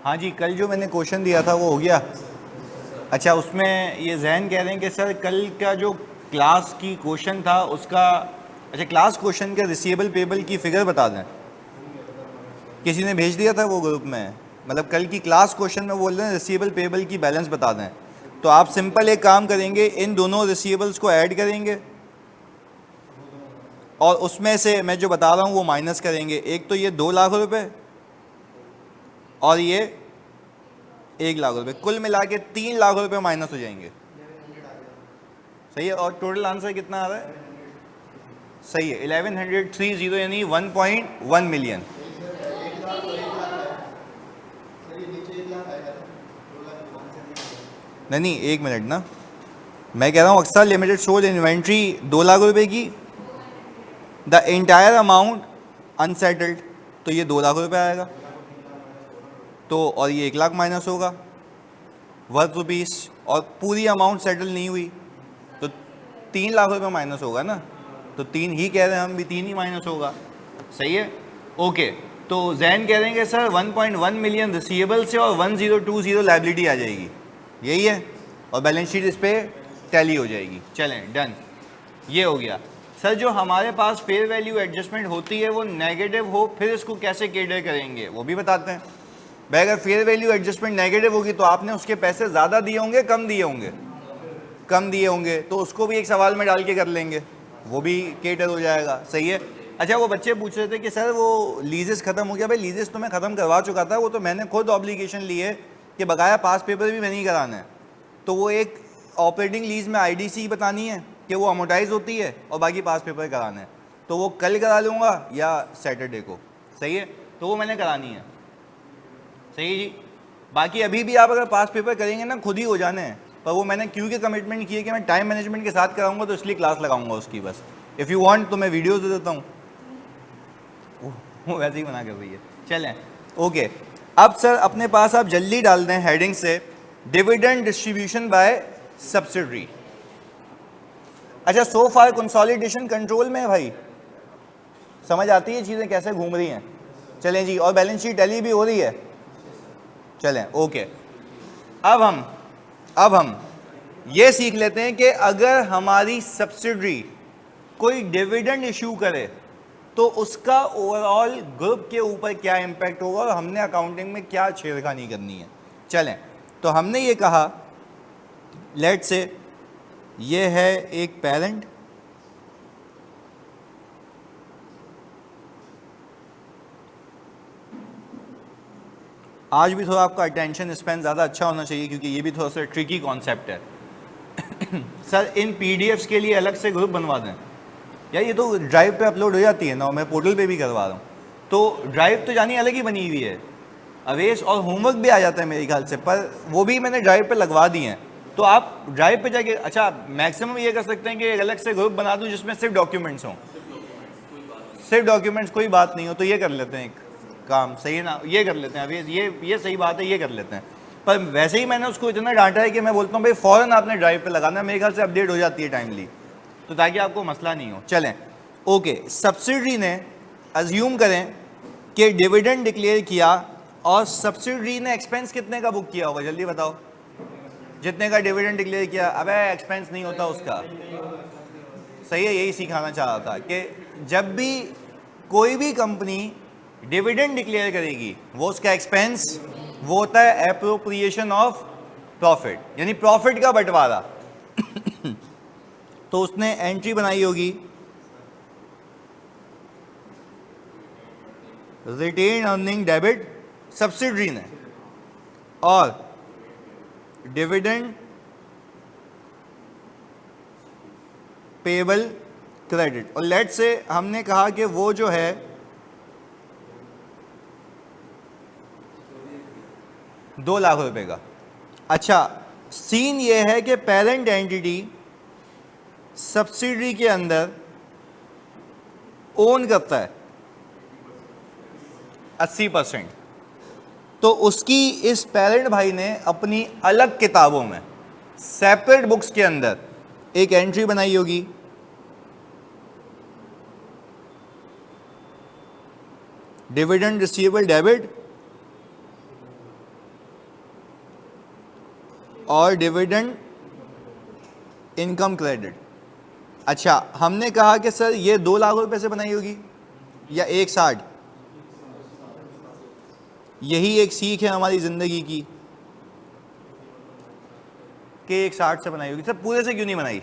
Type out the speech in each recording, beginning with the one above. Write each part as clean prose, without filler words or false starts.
हाँ जी, कल जो मैंने क्वेश्चन दिया था वो हो गया। अच्छा, उसमें ये जहन कह रहे हैं कि सर कल का जो क्लास की क्वेश्चन था उसका, अच्छा क्लास क्वेश्चन का रिसीवेबल पेबल की फिगर बता दें। किसी ने भेज दिया था वो ग्रुप में, मतलब कल की क्लास क्वेश्चन में बोल रहे हैं रिसीवेबल पेबल की बैलेंस बता दें। तो आप सिंपल एक काम करेंगे, इन दोनों रिसीवेबल्स को ऐड करेंगे और उसमें से मैं जो बता रहा हूँ वो माइनस करेंगे। एक तो ये 2 लाख रुपए और ये 1 लाख रुपए, कुल मिला के 3 लाख रुपए माइनस हो जाएंगे। सही है। और टोटल आंसर कितना आ रहा है? सही है, 1130 यानी 1.1 मिलियन। नहीं नहीं, 1 मिनट ना, मैं कह रहा हूँ अक्सर लिमिटेड सोल्ड इन्वेंट्री 2 लाख रुपए की, द एंटायर अमाउंट अनसेटल्ड, तो ये 2 लाख रुपए आएगा। तो और ये 1 लाख माइनस होगा, वर्थ रुपीस, और पूरी अमाउंट सेटल नहीं हुई तो 3 लाख रुपए माइनस होगा ना। तो 3 ही कह रहे हैं हम भी, 3 ही माइनस होगा। सही है। ओके, तो जैन कह रहे हैं कि सर 1.1 मिलियन रिसीवेबल से और 1020 लाइबिलिटी आ जाएगी, यही है, और बैलेंस शीट इस पर टैली हो जाएगी। चलें डन, ये हो गया। सर जो हमारे पास फेयर वैल्यू एडजस्टमेंट होती है वो नेगेटिव हो, फिर इसको कैसे कैटर करेंगे वो भी बताते हैं। भाई अगर फेयर वैल्यू एडजस्टमेंट नेगेटिव होगी तो आपने उसके पैसे ज़्यादा दिए होंगे कम दिए होंगे? कम दिए होंगे, तो उसको भी एक सवाल में डाल के कर लेंगे, वो भी कैटर हो जाएगा। सही है। अच्छा, वो बच्चे पूछ रहे थे कि सर वो लीजेस ख़त्म हो गया। भाई लीजेस तो मैं ख़त्म करवा चुका था, वो तो मैंने खुद ऑब्लिगेशन ली है कि बकाया पास पेपर भी मैंने ही कराना है। तो वो एक ऑपरेटिंग लीज में आईडीसी बतानी है कि वो अमोटाइज होती है और बाकी पास पेपर कराना है। तो वो कल करा लूँगा या सैटरडे को। सही है, तो वो मैंने करानी है। सही जी। बाकी अभी भी आप अगर पास पेपर करेंगे ना खुद ही हो जाने हैं, पर वो मैंने क्यों के कमिटमेंट किए कि मैं टाइम मैनेजमेंट के साथ कराऊंगा, तो इसलिए क्लास लगाऊंगा उसकी बस। इफ़ यू वांट तो मैं वीडियोस दे देता हूँ, वो वैसे ही मना कर रही है। चलें ओके। अब सर अपने पास आप जल्दी डाल दें हेडिंग से डिविडेंड डिस्ट्रीब्यूशन बाय सब्सिडरी। अच्छा, सो फार कंसोलिडेशन कंट्रोल में है भाई, समझ आती है चीज़ें कैसे घूम रही हैं। चलें जी, और बैलेंस शीट टैली भी हो रही है। चलें ओके। अब हम ये सीख लेते हैं कि अगर हमारी सब्सिडरी कोई डिविडेंड इशू करे तो उसका ओवरऑल ग्रुप के ऊपर क्या इंपैक्ट होगा और हमने अकाउंटिंग में क्या छेड़खानी करनी है। चलें, तो हमने ये कहा लेट से ये है एक पेरेंट, आज भी थोड़ा आपका अटेंशन स्पैन ज़्यादा अच्छा होना चाहिए क्योंकि ये भी थोड़ा सा ट्रिकी कॉन्सेप्ट है। सर इन पीडीएफ्स के लिए अलग से ग्रुप बनवा दें यार, ये तो ड्राइव पे अपलोड हो जाती है ना, मैं पोर्टल पे भी करवा रहा हूँ। तो ड्राइव तो जानी अलग ही बनी हुई है, अवेश, और होमवर्क भी आ जाता है मेरे ख्याल से, पर वो भी मैंने ड्राइव पे लगवा दिए हैं। तो आप ड्राइव पे जाके, अच्छा मैक्सिमम ये कर सकते हैं कि एक अलग से ग्रुप बना दूँ जिसमें सिर्फ डॉक्यूमेंट्स हों, सिर्फ डॉक्यूमेंट्स, कोई बात नहीं हो तो ये कर लेते हैं एक काम। सही है ना, ये कर लेते हैं अवेश, ये सही बात है, ये कर लेते हैं। पर वैसे ही मैंने उसको इतना डांटा है कि मैं बोलता हूँ भाई फ़ौरन आपने ड्राइव पे लगाना है, मेरे ख्याल से अपडेट हो जाती है टाइमली, तो ताकि आपको मसला नहीं हो। चलें ओके। सब्सिडरी ने अज्यूम करें कि डिविडेंड डिक्लेयर किया और सब्सिडरी ने एक्सपेंस कितने का बुक किया होगा, जल्दी बताओ। जितने का डिविडेंड डिक्लेयर किया, अबे एक्सपेंस नहीं होता उसका। सही है, यही सिखाना चाह रहा था कि जब भी कोई भी कंपनी डिविडेंड डिक्लेयर करेगी वो उसका एक्सपेंस, वो होता है एप्रोप्रिएशन ऑफ प्रॉफिट, यानी प्रॉफिट का बंटवारा। तो उसने एंट्री बनाई होगी रिटेन अर्निंग डेबिट सब्सिडरी ने, और डिविडेंड पेबल क्रेडिट। और लेट से हमने कहा कि वो जो है 2 लाख रुपए का। अच्छा, सीन ये है कि पेरेंट एंटिटी सब्सिडरी के अंदर ओन करता है 80%। तो उसकी इस पेरेंट भाई ने अपनी अलग किताबों में सेपरेट बुक्स के अंदर एक एंट्री बनाई होगी डिविडेंड रिसीवेबल डेबिट और डिविडेंड इनकम क्रेडिट। अच्छा, हमने कहा कि सर ये 2 लाख रुपए से बनाई होगी या 160। यही एक सीख है हमारी ज़िंदगी की कि 160 से बनाई होगी। सर पूरे से क्यों नहीं बनाई?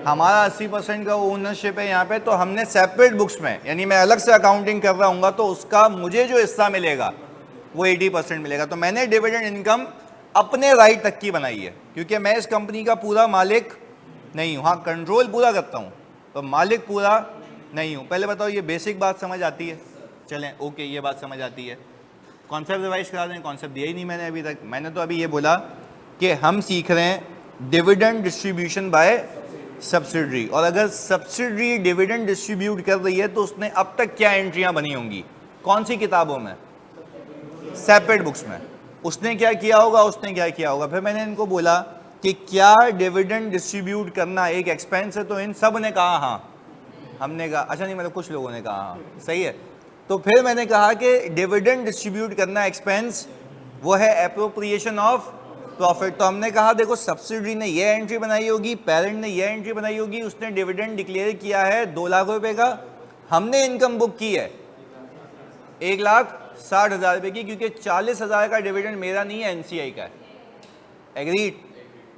हमारा 80% का ओनरशिप है यहाँ पे, तो हमने सेपरेट बुक्स में, यानी मैं अलग से अकाउंटिंग कर रहा हूँ तो उसका मुझे जो हिस्सा मिलेगा वो 80% मिलेगा। तो मैंने डिविडेंड इनकम अपने राइट तक की बनाई है, क्योंकि मैं इस कंपनी का पूरा मालिक नहीं हूँ। हाँ, कंट्रोल पूरा करता हूँ तो मालिक पूरा नहीं हूँ। पहले बताओ, ये बेसिक बात समझ आती है? चलें, ओके, ये बात समझ आती है। कॉन्सेप्ट रिवाइज करा दें। कॉन्सेप्ट दिया ही नहीं मैंने अभी तक। मैंने तो अभी ये बोला कि हम सीख रहे हैं डिविडेंड डिस्ट्रीब्यूशन बाय सब्सिडरी, और अगर सब्सिडरी डिविडेंड डिस्ट्रीब्यूट कर रही है तो उसने अब तक क्या एंट्रियां बनी होंगी? कौन सी किताबों में? सेपरेट बुक्स में। उसने क्या किया होगा, उसने क्या किया होगा। फिर मैंने इनको बोला कि क्या डिविडेंड डिस्ट्रीब्यूट करना एक एक्सपेंस है? तो इन सब ने कहा हाँ। हमने कहा अच्छा नहीं, मतलब कुछ लोगों ने कहा हाँ, सही है। तो फिर मैंने कहा कि डिविडेंड डिस्ट्रीब्यूट करना एक्सपेंस, वो है एप्रोप्रिएशन ऑफ प्रॉफिट। तो हमने कहा देखो, सब्सिडरी ने ये एंट्री बनाई होगी, पेरेंट ने ये एंट्री बनाई होगी, उसने डिविडेंड डिक्लेयर किया है 2 लाख रुपए का, हमने इनकम बुक की है 1,60,000 रुपए की, क्योंकि 40,000 का डिविडेंड मेरा नहीं है, एनसीआई का है। एग्रीड?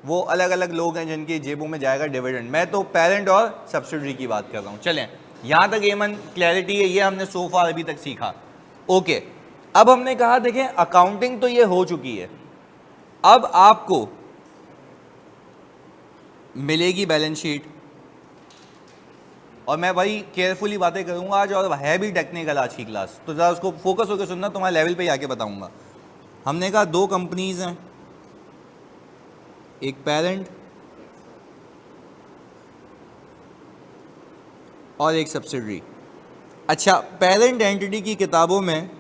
वो अलग अलग लोग हैं जिनकी जेबों में जाएगा डिविडेंड। मैं तो पेरेंट और सब्सिडरी की बात कर रहा हूँ। चलें, यहाँ तक एमन क्लैरिटी है? ये हमने सो फार अभी तक सीखा। ओके, अब हमने कहा देखें अकाउंटिंग तो ये हो चुकी है, अब आपको मिलेगी बैलेंस शीट, और मैं भाई केयरफुली बातें करूंगा आज, और है भी टेक्निकल आज की क्लास, तो ज़रा उसको फोकस होकर सुनना, तुम्हारे लेवल पे आके बताऊंगा। हमने कहा 2 कंपनीज हैं, एक पेरेंट और एक सब्सिडरी। अच्छा, पेरेंट एंटिटी की किताबों में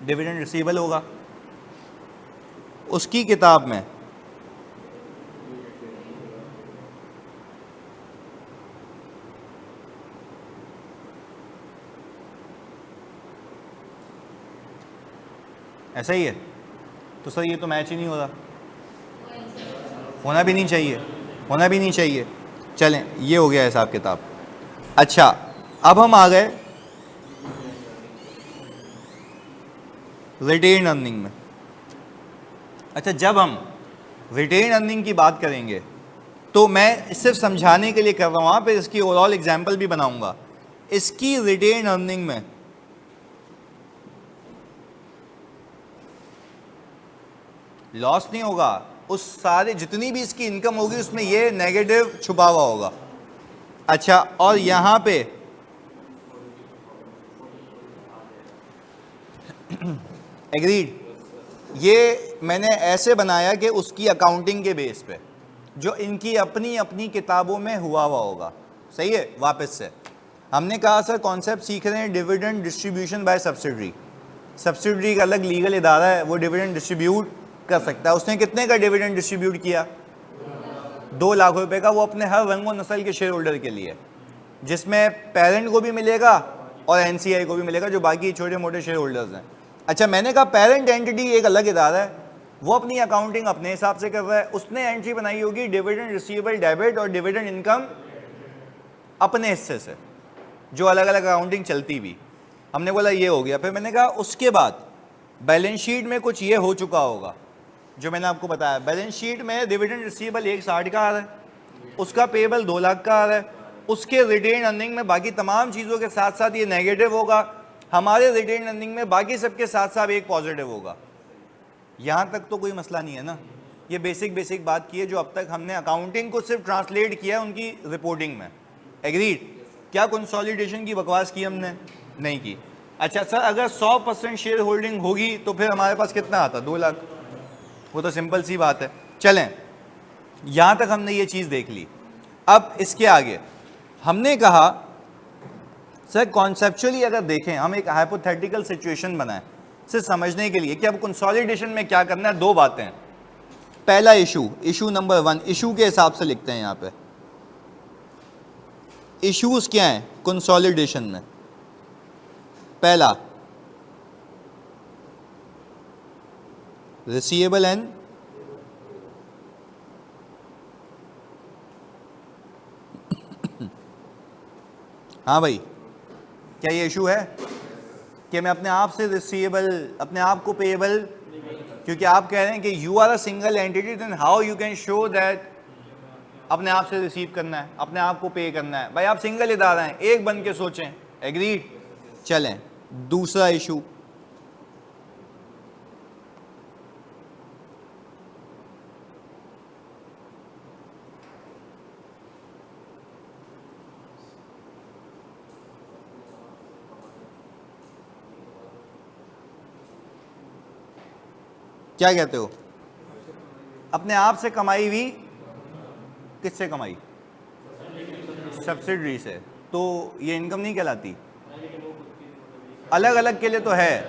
डिविडेंड रिसीवेबल होगा, उसकी किताब में ऐसा ही है। तो सर ये तो मैच ही नहीं हो रहा। होना भी नहीं चाहिए, होना भी नहीं चाहिए। चलें, ये हो गया हिसाब किताब। अच्छा, अब हम आ गए रिटेन अर्निंग में। अच्छा, जब हम रिटेन अर्निंग की बात करेंगे तो मैं सिर्फ समझाने के लिए कर रहा हूँ, फिर इसकी ओवरऑल एग्जाम्पल भी बनाऊंगा। इसकी रिटेन अर्निंग में लॉस नहीं होगा, उस सारे जितनी भी इसकी इनकम होगी उसमें ये नेगेटिव छुपा हुआ होगा। अच्छा, और यहां पे एग्रीड, ये मैंने ऐसे बनाया कि उसकी अकाउंटिंग के बेस पे जो इनकी अपनी अपनी किताबों में हुआ होगा। सही है? वापस से हमने कहा सर कॉन्सेप्ट सीख रहे हैं dividend distribution by subsidiary. Subsidiary का अलग लीगल इदारा है, वो डिविडेंड डिस्ट्रीब्यूट कर सकता है। उसने कितने का डिविडेंड डिस्ट्रीब्यूट किया? 2 लाख रुपए का। वो अपने हर रंग व नस्ल के शेयर होल्डर के लिए, जिसमें पेरेंट को भी मिलेगा और एनसीआई को भी मिलेगा, जो बाकी छोटे मोटे शेयर होल्डर्स हैं। अच्छा, मैंने कहा पेरेंट एंटिटी एक अलग इदारा है, वो अपनी अकाउंटिंग अपने हिसाब से कर रहा है। उसने एंट्री बनाई होगी डिविडेंड रिसीवेबल डेबिट और डिविडेंड इनकम अपने हिस्से से, जो अलग अलग अकाउंटिंग चलती भी। हमने बोला ये हो गया। फिर मैंने कहा उसके बाद बैलेंस शीट में कुछ ये हो चुका होगा जो मैंने आपको बताया। बैलेंस शीट में डिविडेंड रिसीवेबल 160 का आ रहा है, उसका पेबल 2 लाख का आ रहा है, उसके रिटेन अर्निंग में बाकी तमाम चीज़ों के साथ साथ ये नेगेटिव होगा, हमारे रिटेन अर्निंग में बाकी सबके साथ साथ एक पॉजिटिव होगा। यहाँ तक तो कोई मसला नहीं है ना? ये बेसिक बात की है जो अब तक हमने अकाउंटिंग को सिर्फ ट्रांसलेट किया है उनकी रिपोर्टिंग में। एग्रीड? क्या कंसोलिडेशन की बकवास की हमने? नहीं की। अच्छा सर, अगर 100% शेयर होल्डिंग होगी तो फिर हमारे पास कितना आता? 2 लाख। वो तो सिंपल सी बात है। चलें, यहाँ तक हमने ये चीज़ देख ली। अब इसके आगे हमने कहा सर कॉन्सेप्चुअली अगर देखें, हम एक हाइपोथेटिकल सिचुएशन बनाएं सिर्फ समझने के लिए कि अब कंसोलिडेशन में क्या करना है। 2 बातें। पहला इशू नंबर 1, इशू के हिसाब से लिखते हैं यहाँ पे। इश्यूज क्या हैं कंसोलिडेशन में? पहला, रिसीवेबल एंड हाँ भाई, क्या ये इशू है कि मैं अपने आप से रिसीवेबल, अपने आप को पेएबल, क्योंकि आप कह रहे हैं कि you are a single entity, then how you can show that अपने आप से रिसीव करना है, अपने आप को पे करना है। भाई आप सिंगल इदारा हैं, एक बन के सोचें। एग्रीड। चलें दूसरा इशू, क्या कहते हो? अपने आप से कमाई हुई, किससे कमाई? सब्सिडरी से। तो ये इनकम नहीं कहलाती? अलग अलग के लिए तो है,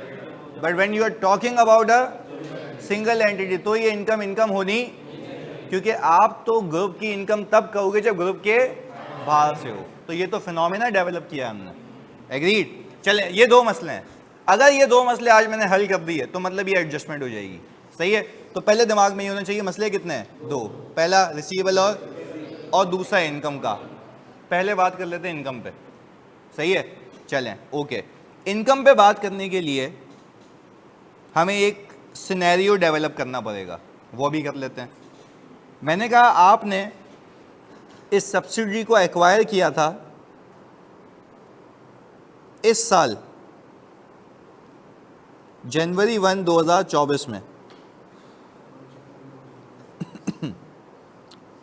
but when you are talking about a single entity तो ये इनकम इनकम होनी, क्योंकि आप तो ग्रुप की इनकम तब कहोगे जब ग्रुप के बाहर से हो। तो ये तो फिनोमेना डेवलप किया हमने। एग्रीड। चले ये दो मसले हैं, अगर ये दो मसले आज मैंने हल कर दिए तो मतलब ये एडजस्टमेंट हो जाएगी। सही है। तो पहले दिमाग में ये होना चाहिए मसले कितने हैं? दो। पहला रिसीवेबल और दूसरा इनकम का। पहले बात कर लेते हैं इनकम पे। सही है। चलें ओके, इनकम पे बात करने के लिए हमें एक सिनेरियो डेवलप करना पड़ेगा, वो भी कर लेते हैं। मैंने कहा आपने इस सब्सिडी को एक्वायर किया था इस साल जनवरी 1, 2024 में।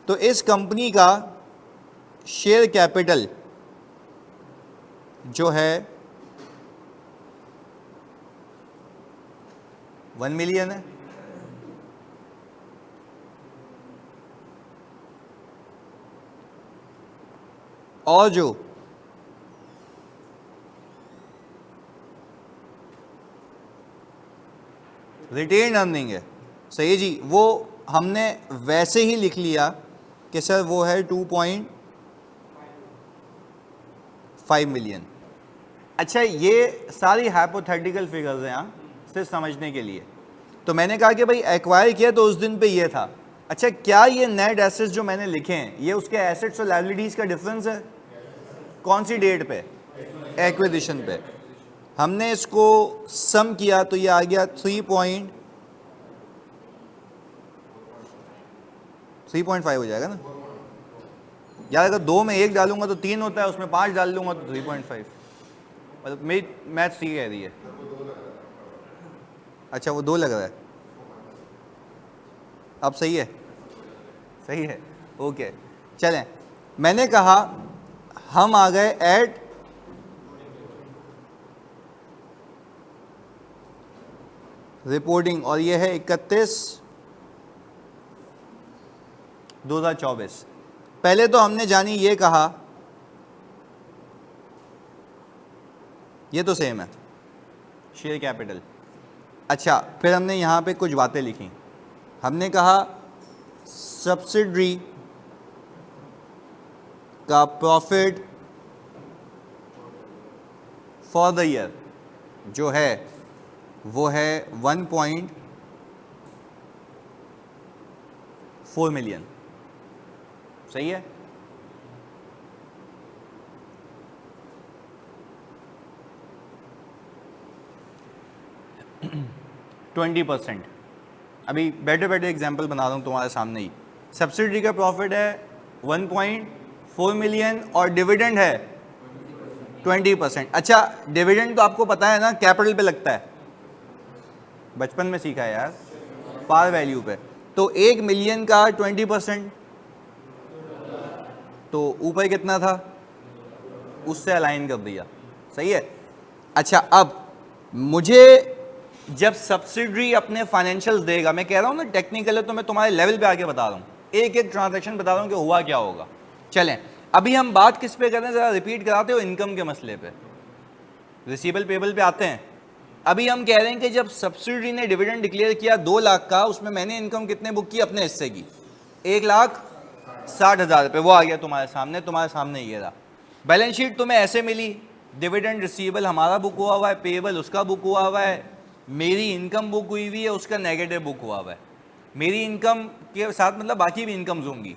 तो इस कंपनी का शेयर कैपिटल जो है 1 मिलियन है। और जो रिटेन अर्निंग है, सही है जी, वो हमने वैसे ही लिख लिया कि सर वो है 2.5 मिलियन। अच्छा ये सारी हाइपोथेटिकल फिगर्स हैं यहाँ सिर्फ समझने के लिए। तो मैंने कहा कि भाई एक्वायर किया तो उस दिन पे ये था। अच्छा क्या ये नेट एसेट्स जो मैंने लिखे हैं ये उसके एसेट्स और लायबिलिटीज का डिफरेंस है? कौन सी डेट पे? एक्विजिशन पे। हमने इसको सम किया तो ये आ गया 3.5 हो जाएगा ना यार। अगर दो में एक डालूंगा तो 3 होता है, उसमें 5 डाल लूंगा तो 3.5। मतलब मेरी मैथ सी कह रही है। अच्छा वो 2 लग रहा है, अब सही है? सही है ओके। चलें मैंने कहा हम आ गए एट रिपोर्टिंग और ये है 31/2024। पहले तो हमने जानी ये कहा, ये तो सेम है शेयर कैपिटल। अच्छा फिर हमने यहाँ पे कुछ बातें लिखी। हमने कहा सब्सिडरी का प्रॉफिट फॉर द ईयर जो है वो है 1.4 मिलियन। सही है। ट्वेंटी %। अभी बैठे बैठे एग्जाम्पल बना रहा हूँ तुम्हारे सामने ही। सब्सिडी का प्रॉफिट है 1.4 मिलियन और डिविडेंड है 20%। अच्छा डिविडेंड तो आपको पता है ना कैपिटल पे लगता है, बचपन में सीखा है यार, पार वैल्यू पे। तो 1 मिलियन का 20% तो ऊपर कितना था उससे अलाइन कर दिया। सही है। अच्छा अब मुझे जब सब्सिडरी अपने फाइनेंशियल्स देगा, मैं कह रहा हूं ना टेक्निकल है तो मैं तुम्हारे लेवल पे आके बता रहा हूं, एक एक ट्रांजैक्शन बता रहा हूं कि हुआ क्या होगा। चलें अभी हम बात किस पे कर रहे हैं, जरा रिपीट कराते हो, इनकम के मसले पे, रिसीवेबल पेबल पे आते हैं। अभी हम कह रहे हैं कि जब सब्सिडी ने डिविडेंड डिक्लेयर किया 2 लाख का, उसमें मैंने इनकम कितने बुक की अपने हिस्से की? 1,60,000 रुपये। वो आ गया तुम्हारे सामने ये रहा। बैलेंस शीट तुम्हें ऐसे मिली, डिविडेंड रिसीवेबल हमारा बुक हुआ है, पेएबल उसका बुक हुआ है, मेरी इनकम बुक हुई हुई है, उसका नेगेटिव बुक हुआ हुआ है। मेरी इनकम के साथ मतलब बाकी भी इनकम्स होंगी,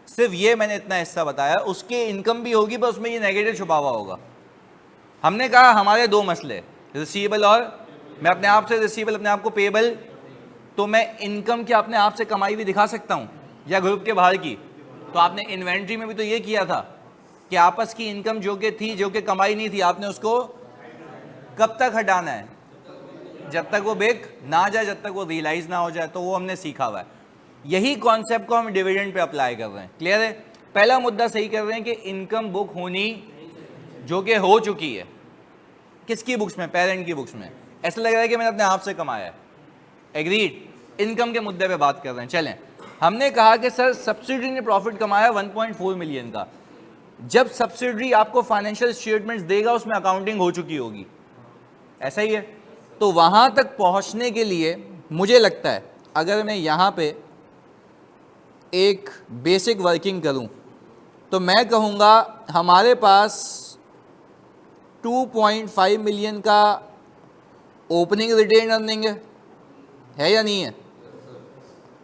सिर्फ ये मैंने इतना हिस्सा बताया, उसके इनकम भी होगी पर उसमें ये नेगेटिव छुपा हुआ होगा। हमने कहा हमारे दो मसले, रिसीवेबल और मैं अपने आप से रिसीवेबल, अपने आप को पेबल, तो मैं इनकम की अपने आप से कमाई भी दिखा सकता हूँ या ग्रुप के बाहर की। तो आपने इन्वेंट्री में भी तो ये किया था कि आपस की इनकम जो कि थी, जो कि कमाई नहीं थी, आपने उसको कब तक हटाना है, जब तक वो बिक ना जाए, जब तक वो रियलाइज ना हो जाए। तो वो हमने सीखा हुआ है। यही कॉन्सेप्ट को हम डिविडेंड पे अप्लाई कर रहे हैं। क्लियर है? पहला मुद्दा सही कर रहे हैं कि इनकम बुक होनी जो कि हो चुकी है, किसकी बुक्स में? पेरेंट की बुक्स में। ऐसा लग रहा है कि मैंने अपने आप से कमाया है। एग्रीड? इनकम के मुद्दे पे बात कर रहे हैं। चलें, हमने कहा कि सर सब्सिडरी ने प्रॉफिट कमाया 1.4 मिलियन का। जब सब्सिडरी आपको फाइनेंशियल स्टेटमेंट्स देगा उसमें अकाउंटिंग हो चुकी होगी, ऐसा ही है। तो वहां तक पहुंचने के लिए मुझे लगता है अगर मैं यहां पे एक बेसिक वर्किंग करूं तो मैं कहूंगा हमारे पास 2.5 मिलियन का ओपनिंग रिटेन अर्निंग है या नहीं है?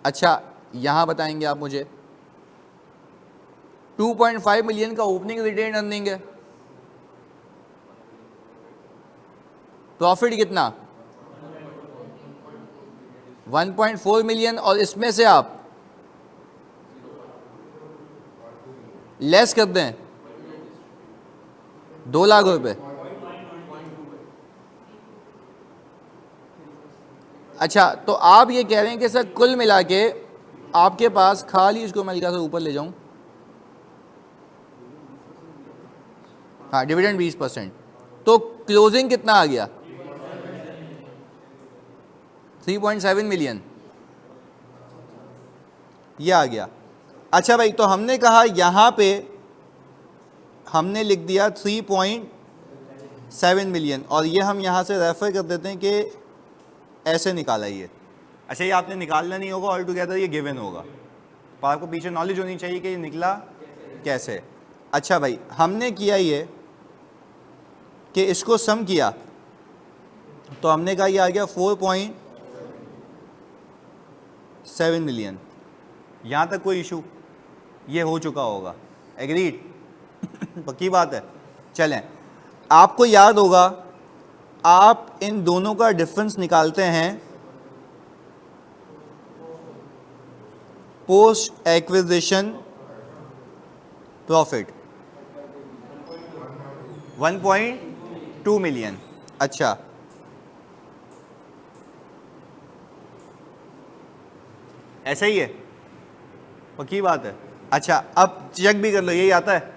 अच्छा, यहां बताएंगे आप मुझे। 2.5 मिलियन का ओपनिंग रिटेन अर्निंग है। प्रॉफिट कितना? 1.4 मिलियन, और इसमें से आप लेस कर दें 2 लाख रुपए। अच्छा, तो आप ये कह रहे हैं कि सर कुल मिला के आपके पास खाली, इसको मैं से ऊपर ले जाऊं, हाँ, डिविडेंड 20%, तो क्लोजिंग कितना आ गया? 3.7 मिलियन ये आ गया। अच्छा भाई, तो हमने कहा यहां पे हमने लिख दिया 3.7 मिलियन, और ये हम यहां से रेफर कर देते हैं कि ऐसे निकाला ये। अच्छा, ये आपने निकालना नहीं होगा, ऑल टुगेदर ये गिवन होगा, पर आपको पीछे नॉलेज होनी चाहिए कि ये निकला कैसे। अच्छा भाई, हमने किया ये कि इसको सम किया, तो हमने कहा ये आ गया 4.7 मिलियन। यहाँ तक कोई इशू? ये हो चुका होगा। एग्रीड? पक्की बात है। चलें, आपको याद होगा आप इन दोनों का डिफरेंस निकालते हैं पोस्ट एक्विजिशन प्रॉफिट 1.2 मिलियन। अच्छा, ऐसा ही है? पक्की बात है। अच्छा, अब चेक भी कर लो, यही आता है?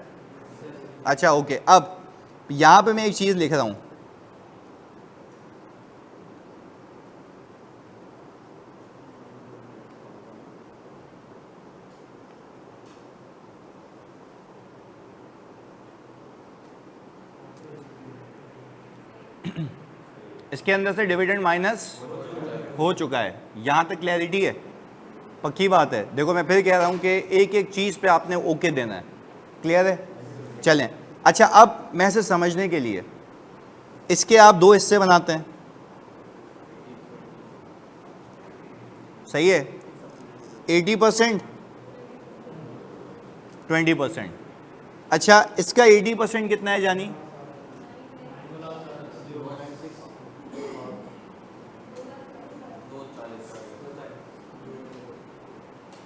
अच्छा ओके, अब यहां पे मैं एक चीज लिख रहा हूं, इसके अंदर से डिविडेंड माइनस हो चुका है। यहां तक क्लैरिटी है? पक्की बात है। देखो मैं फिर कह रहा हूं कि एक एक चीज पे आपने ओके देना है। क्लियर है? चलें, अच्छा, अब मैं इसे समझने के लिए इसके आप 2 हिस्से बनाते हैं, सही है? 80%, 20%। अच्छा, इसका 80% कितना है जानी?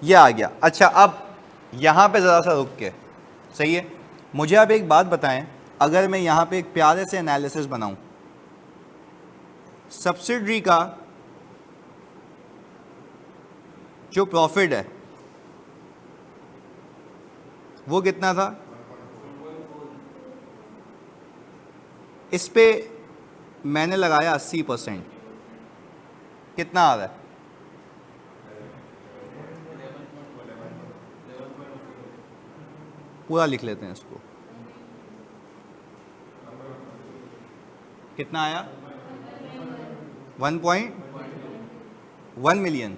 ये आ गया। अच्छा, अब यहां पे जरा सा रुक के, सही है, मुझे आप एक बात बताएं, अगर मैं यहां पे एक प्यारे से एनालिसिस बनाऊं, सब्सिडरी का जो प्रॉफिट है वो कितना था? इस पे मैंने लगाया 80%, कितना आ रहा है? पूरा लिख लेते हैं इसको, कितना आया? 1.1 मिलियन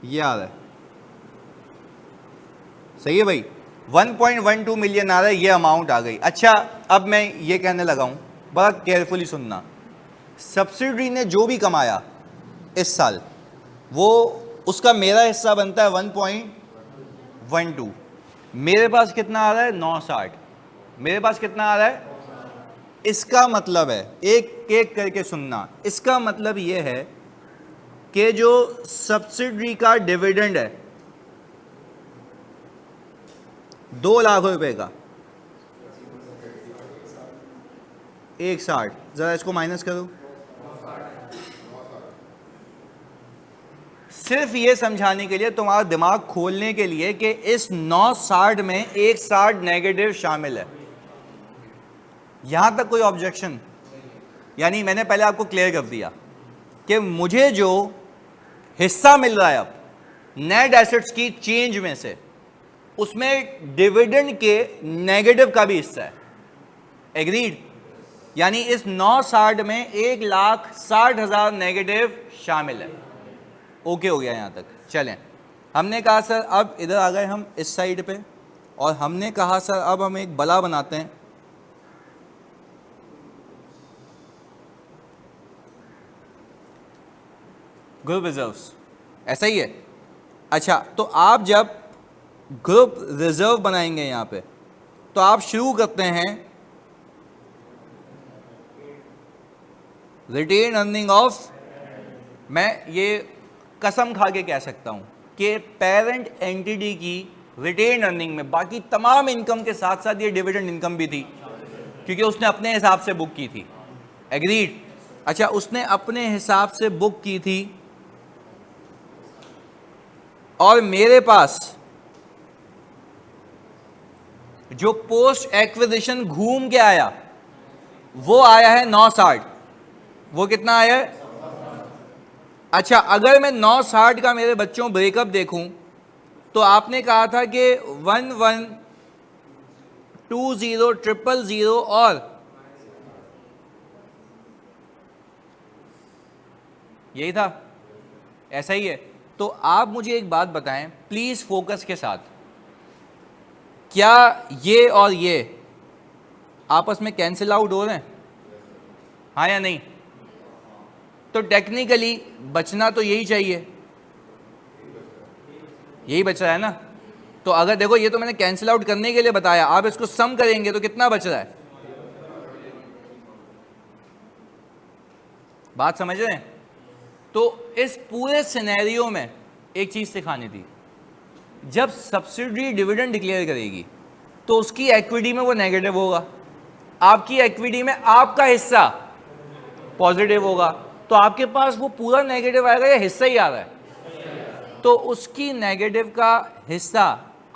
ये आ रहा है, सही है भाई? 1.12 मिलियन आ रहा है, ये अमाउंट आ गई। अच्छा, अब मैं ये कहने लगा हूं, बड़ा केयरफुली सुनना, सब्सिडरी ने जो भी कमाया इस साल, वो उसका मेरा हिस्सा बनता है 1.12। मेरे पास कितना आ रहा है? 960। मेरे पास कितना आ रहा है? इसका मतलब है, एक एक करके सुनना, इसका मतलब ये है कि जो सब्सिडरी का डिविडेंड है 2 लाख रुपए का, 160, जरा इसको माइनस करो। सिर्फ ये समझाने के लिए, तुम्हारा दिमाग खोलने के लिए कि इस 960 में 160 नेगेटिव शामिल है। यहां तक कोई ऑब्जेक्शन? यानी मैंने पहले आपको क्लियर कर दिया कि मुझे जो हिस्सा मिल रहा है अब नेट एसेट्स की चेंज में से, उसमें डिविडेंड के नेगेटिव का भी हिस्सा है। एग्रीड? यानी इस 960 में 1,60,000 नेगेटिव शामिल है। ओके हो गया यहां तक? चलें, हमने कहा सर अब इधर आ गए हम इस साइड पे, और हमने कहा सर अब हम एक बला बनाते हैं। ग्रुप रिजर्व्स, ऐसा ही है? अच्छा, तो आप जब ग्रुप रिजर्व बनाएंगे यहां पे, तो आप शुरू करते हैं रिटेन अर्निंग ऑफ, मैं ये कसम खा के कह सकता हूं कि पेरेंट एंटिटी की रिटेन अर्निंग में बाकी तमाम इनकम के साथ साथ ये डिविडेंड इनकम भी थी, क्योंकि उसने अपने हिसाब से बुक की थी। एग्रीड? अच्छा, उसने अपने हिसाब से बुक की थी, और मेरे पास जो पोस्ट एक्विजिशन घूम के आया वो आया है 960। वो कितना आया है? अच्छा, अगर मैं 960 का मेरे बच्चों ब्रेकअप देखूं, तो आपने कहा था कि 1120,000,000 और यही था, ऐसा ही है। तो आप मुझे एक बात बताएं प्लीज फोकस के साथ, क्या ये और ये आपस में कैंसिल आउट हो रहे हैं? हाँ या नहीं? तो टेक्निकली बचना तो यही चाहिए, यही बच रहा है ना। तो अगर देखो, ये तो मैंने कैंसिल आउट करने के लिए बताया, आप इसको सम करेंगे तो कितना बच रहा है? बात समझ रहे हैं? तो इस पूरे सिनेरियो में एक चीज सिखानी थी, जब सब्सिडरी डिविडेंड डिक्लेयर करेगी तो उसकी इक्विटी में वो नेगेटिव होगा, आपकी इक्विटी में आपका हिस्सा पॉजिटिव होगा, तो आपके पास वो पूरा नेगेटिव आएगा या हिस्सा ही आ रहा है? तो उसकी नेगेटिव का हिस्सा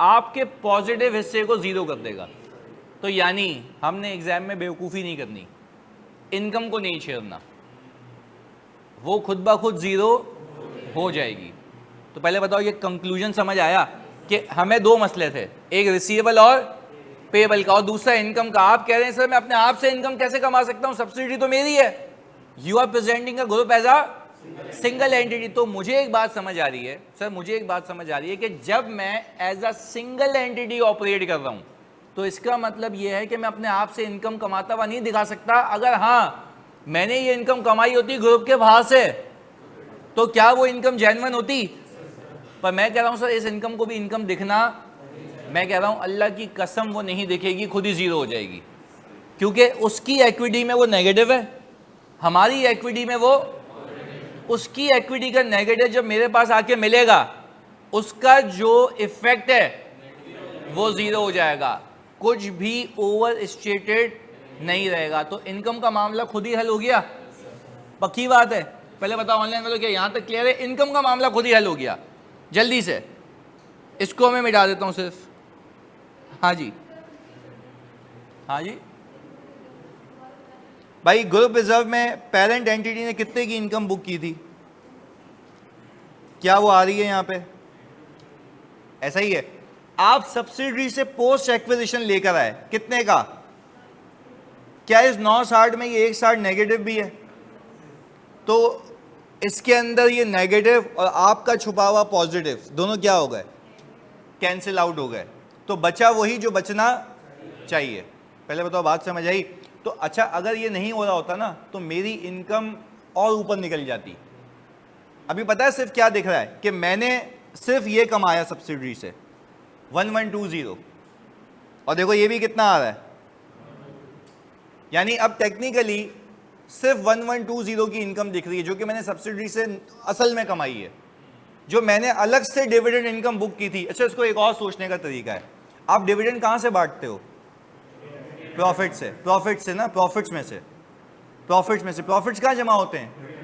आपके पॉजिटिव हिस्से को जीरो कर देगा। तो यानी हमने एग्जाम में बेवकूफ़ी नहीं करनी, इनकम को नहीं छेड़ना, वो खुद ब खुद जीरो हो जाएगी। तो पहले बताओ, ये कंक्लूजन समझ आया कि हमें दो मसले थे, एक रिसीवेबल और पेबल का, और दूसरा इनकम का। आप कह रहे हैं सर मैं अपने आप से इनकम कैसे कमा सकता हूं, सब्सिडी तो मेरी है। You are presenting a group as a single entity. तो मुझे एक बात समझ आ रही है सर, मुझे एक बात समझ आ रही है कि जब मैं as a single entity operate कर रहा हूं, तो इसका मतलब यह है कि मैं अपने आप से इनकम कमाता हुआ नहीं दिखा सकता। अगर हाँ मैंने ये इनकम कमाई होती ग्रुप के बाहर से, तो क्या वो इनकम जेन्युइन होती? पर मैं कह रहा हूं सर इस इनकम को भी इनकम दिखना, मैं कह रहा हूं अल्लाह की कसम वो नहीं दिखेगी, खुद ही जीरो हो जाएगी, क्योंकि उसकी इक्विटी में वो नेगेटिव है, हमारी इक्विटी में वो, उसकी इक्विटी का नेगेटिव जब मेरे पास आके मिलेगा, उसका जो इफेक्ट है वो जीरो हो जाएगा, कुछ भी ओवर स्टेटेड नहीं रहेगा। तो इनकम का मामला खुद ही हल हो गया, पक्की बात है। पहले बताओ ऑनलाइन वालों, क्या यहां तक क्लियर है? इनकम का मामला खुद ही हल हो गया। जल्दी से इसको मैं मिटा देता हूं सिर्फ। हाँ जी, हाँ जी भाई, ग्रुप रिजर्व में पेरेंट एंटिटी ने कितने की इनकम बुक की थी? क्या वो आ रही है यहां पे? ऐसा ही है। आप सब्सिडरी से पोस्ट एक्विजिशन लेकर आए, कितने का? क्या इस 960 में ये 160 नेगेटिव भी है? तो इसके अंदर ये नेगेटिव और आपका छुपा हुआ पॉजिटिव दोनों क्या हो गए? कैंसिल आउट हो गए। तो बचा वही जो बचना चाहिए। पहले बताओ, बात समझ आई? तो अच्छा अगर ये नहीं हो रहा होता ना तो मेरी इनकम और ऊपर निकल जाती। अभी पता है सिर्फ क्या दिख रहा है कि मैंने सिर्फ ये कमाया सब्सिडरी से 1120, और देखो ये भी कितना आ रहा है, यानी अब टेक्निकली सिर्फ 1120 की इनकम दिख रही है जो कि मैंने सब्सिडरी से असल में कमाई है, जो मैंने अलग से डिविडेंड इनकम बुक की थी। अच्छा इसको एक और सोचने का तरीका है, आप डिविडेंड कहां से बांटते हो? प्रॉफिट से। प्रॉफिट से ना, प्रॉफिट्स में से। प्रॉफिट्स कहां जमा होते हैं?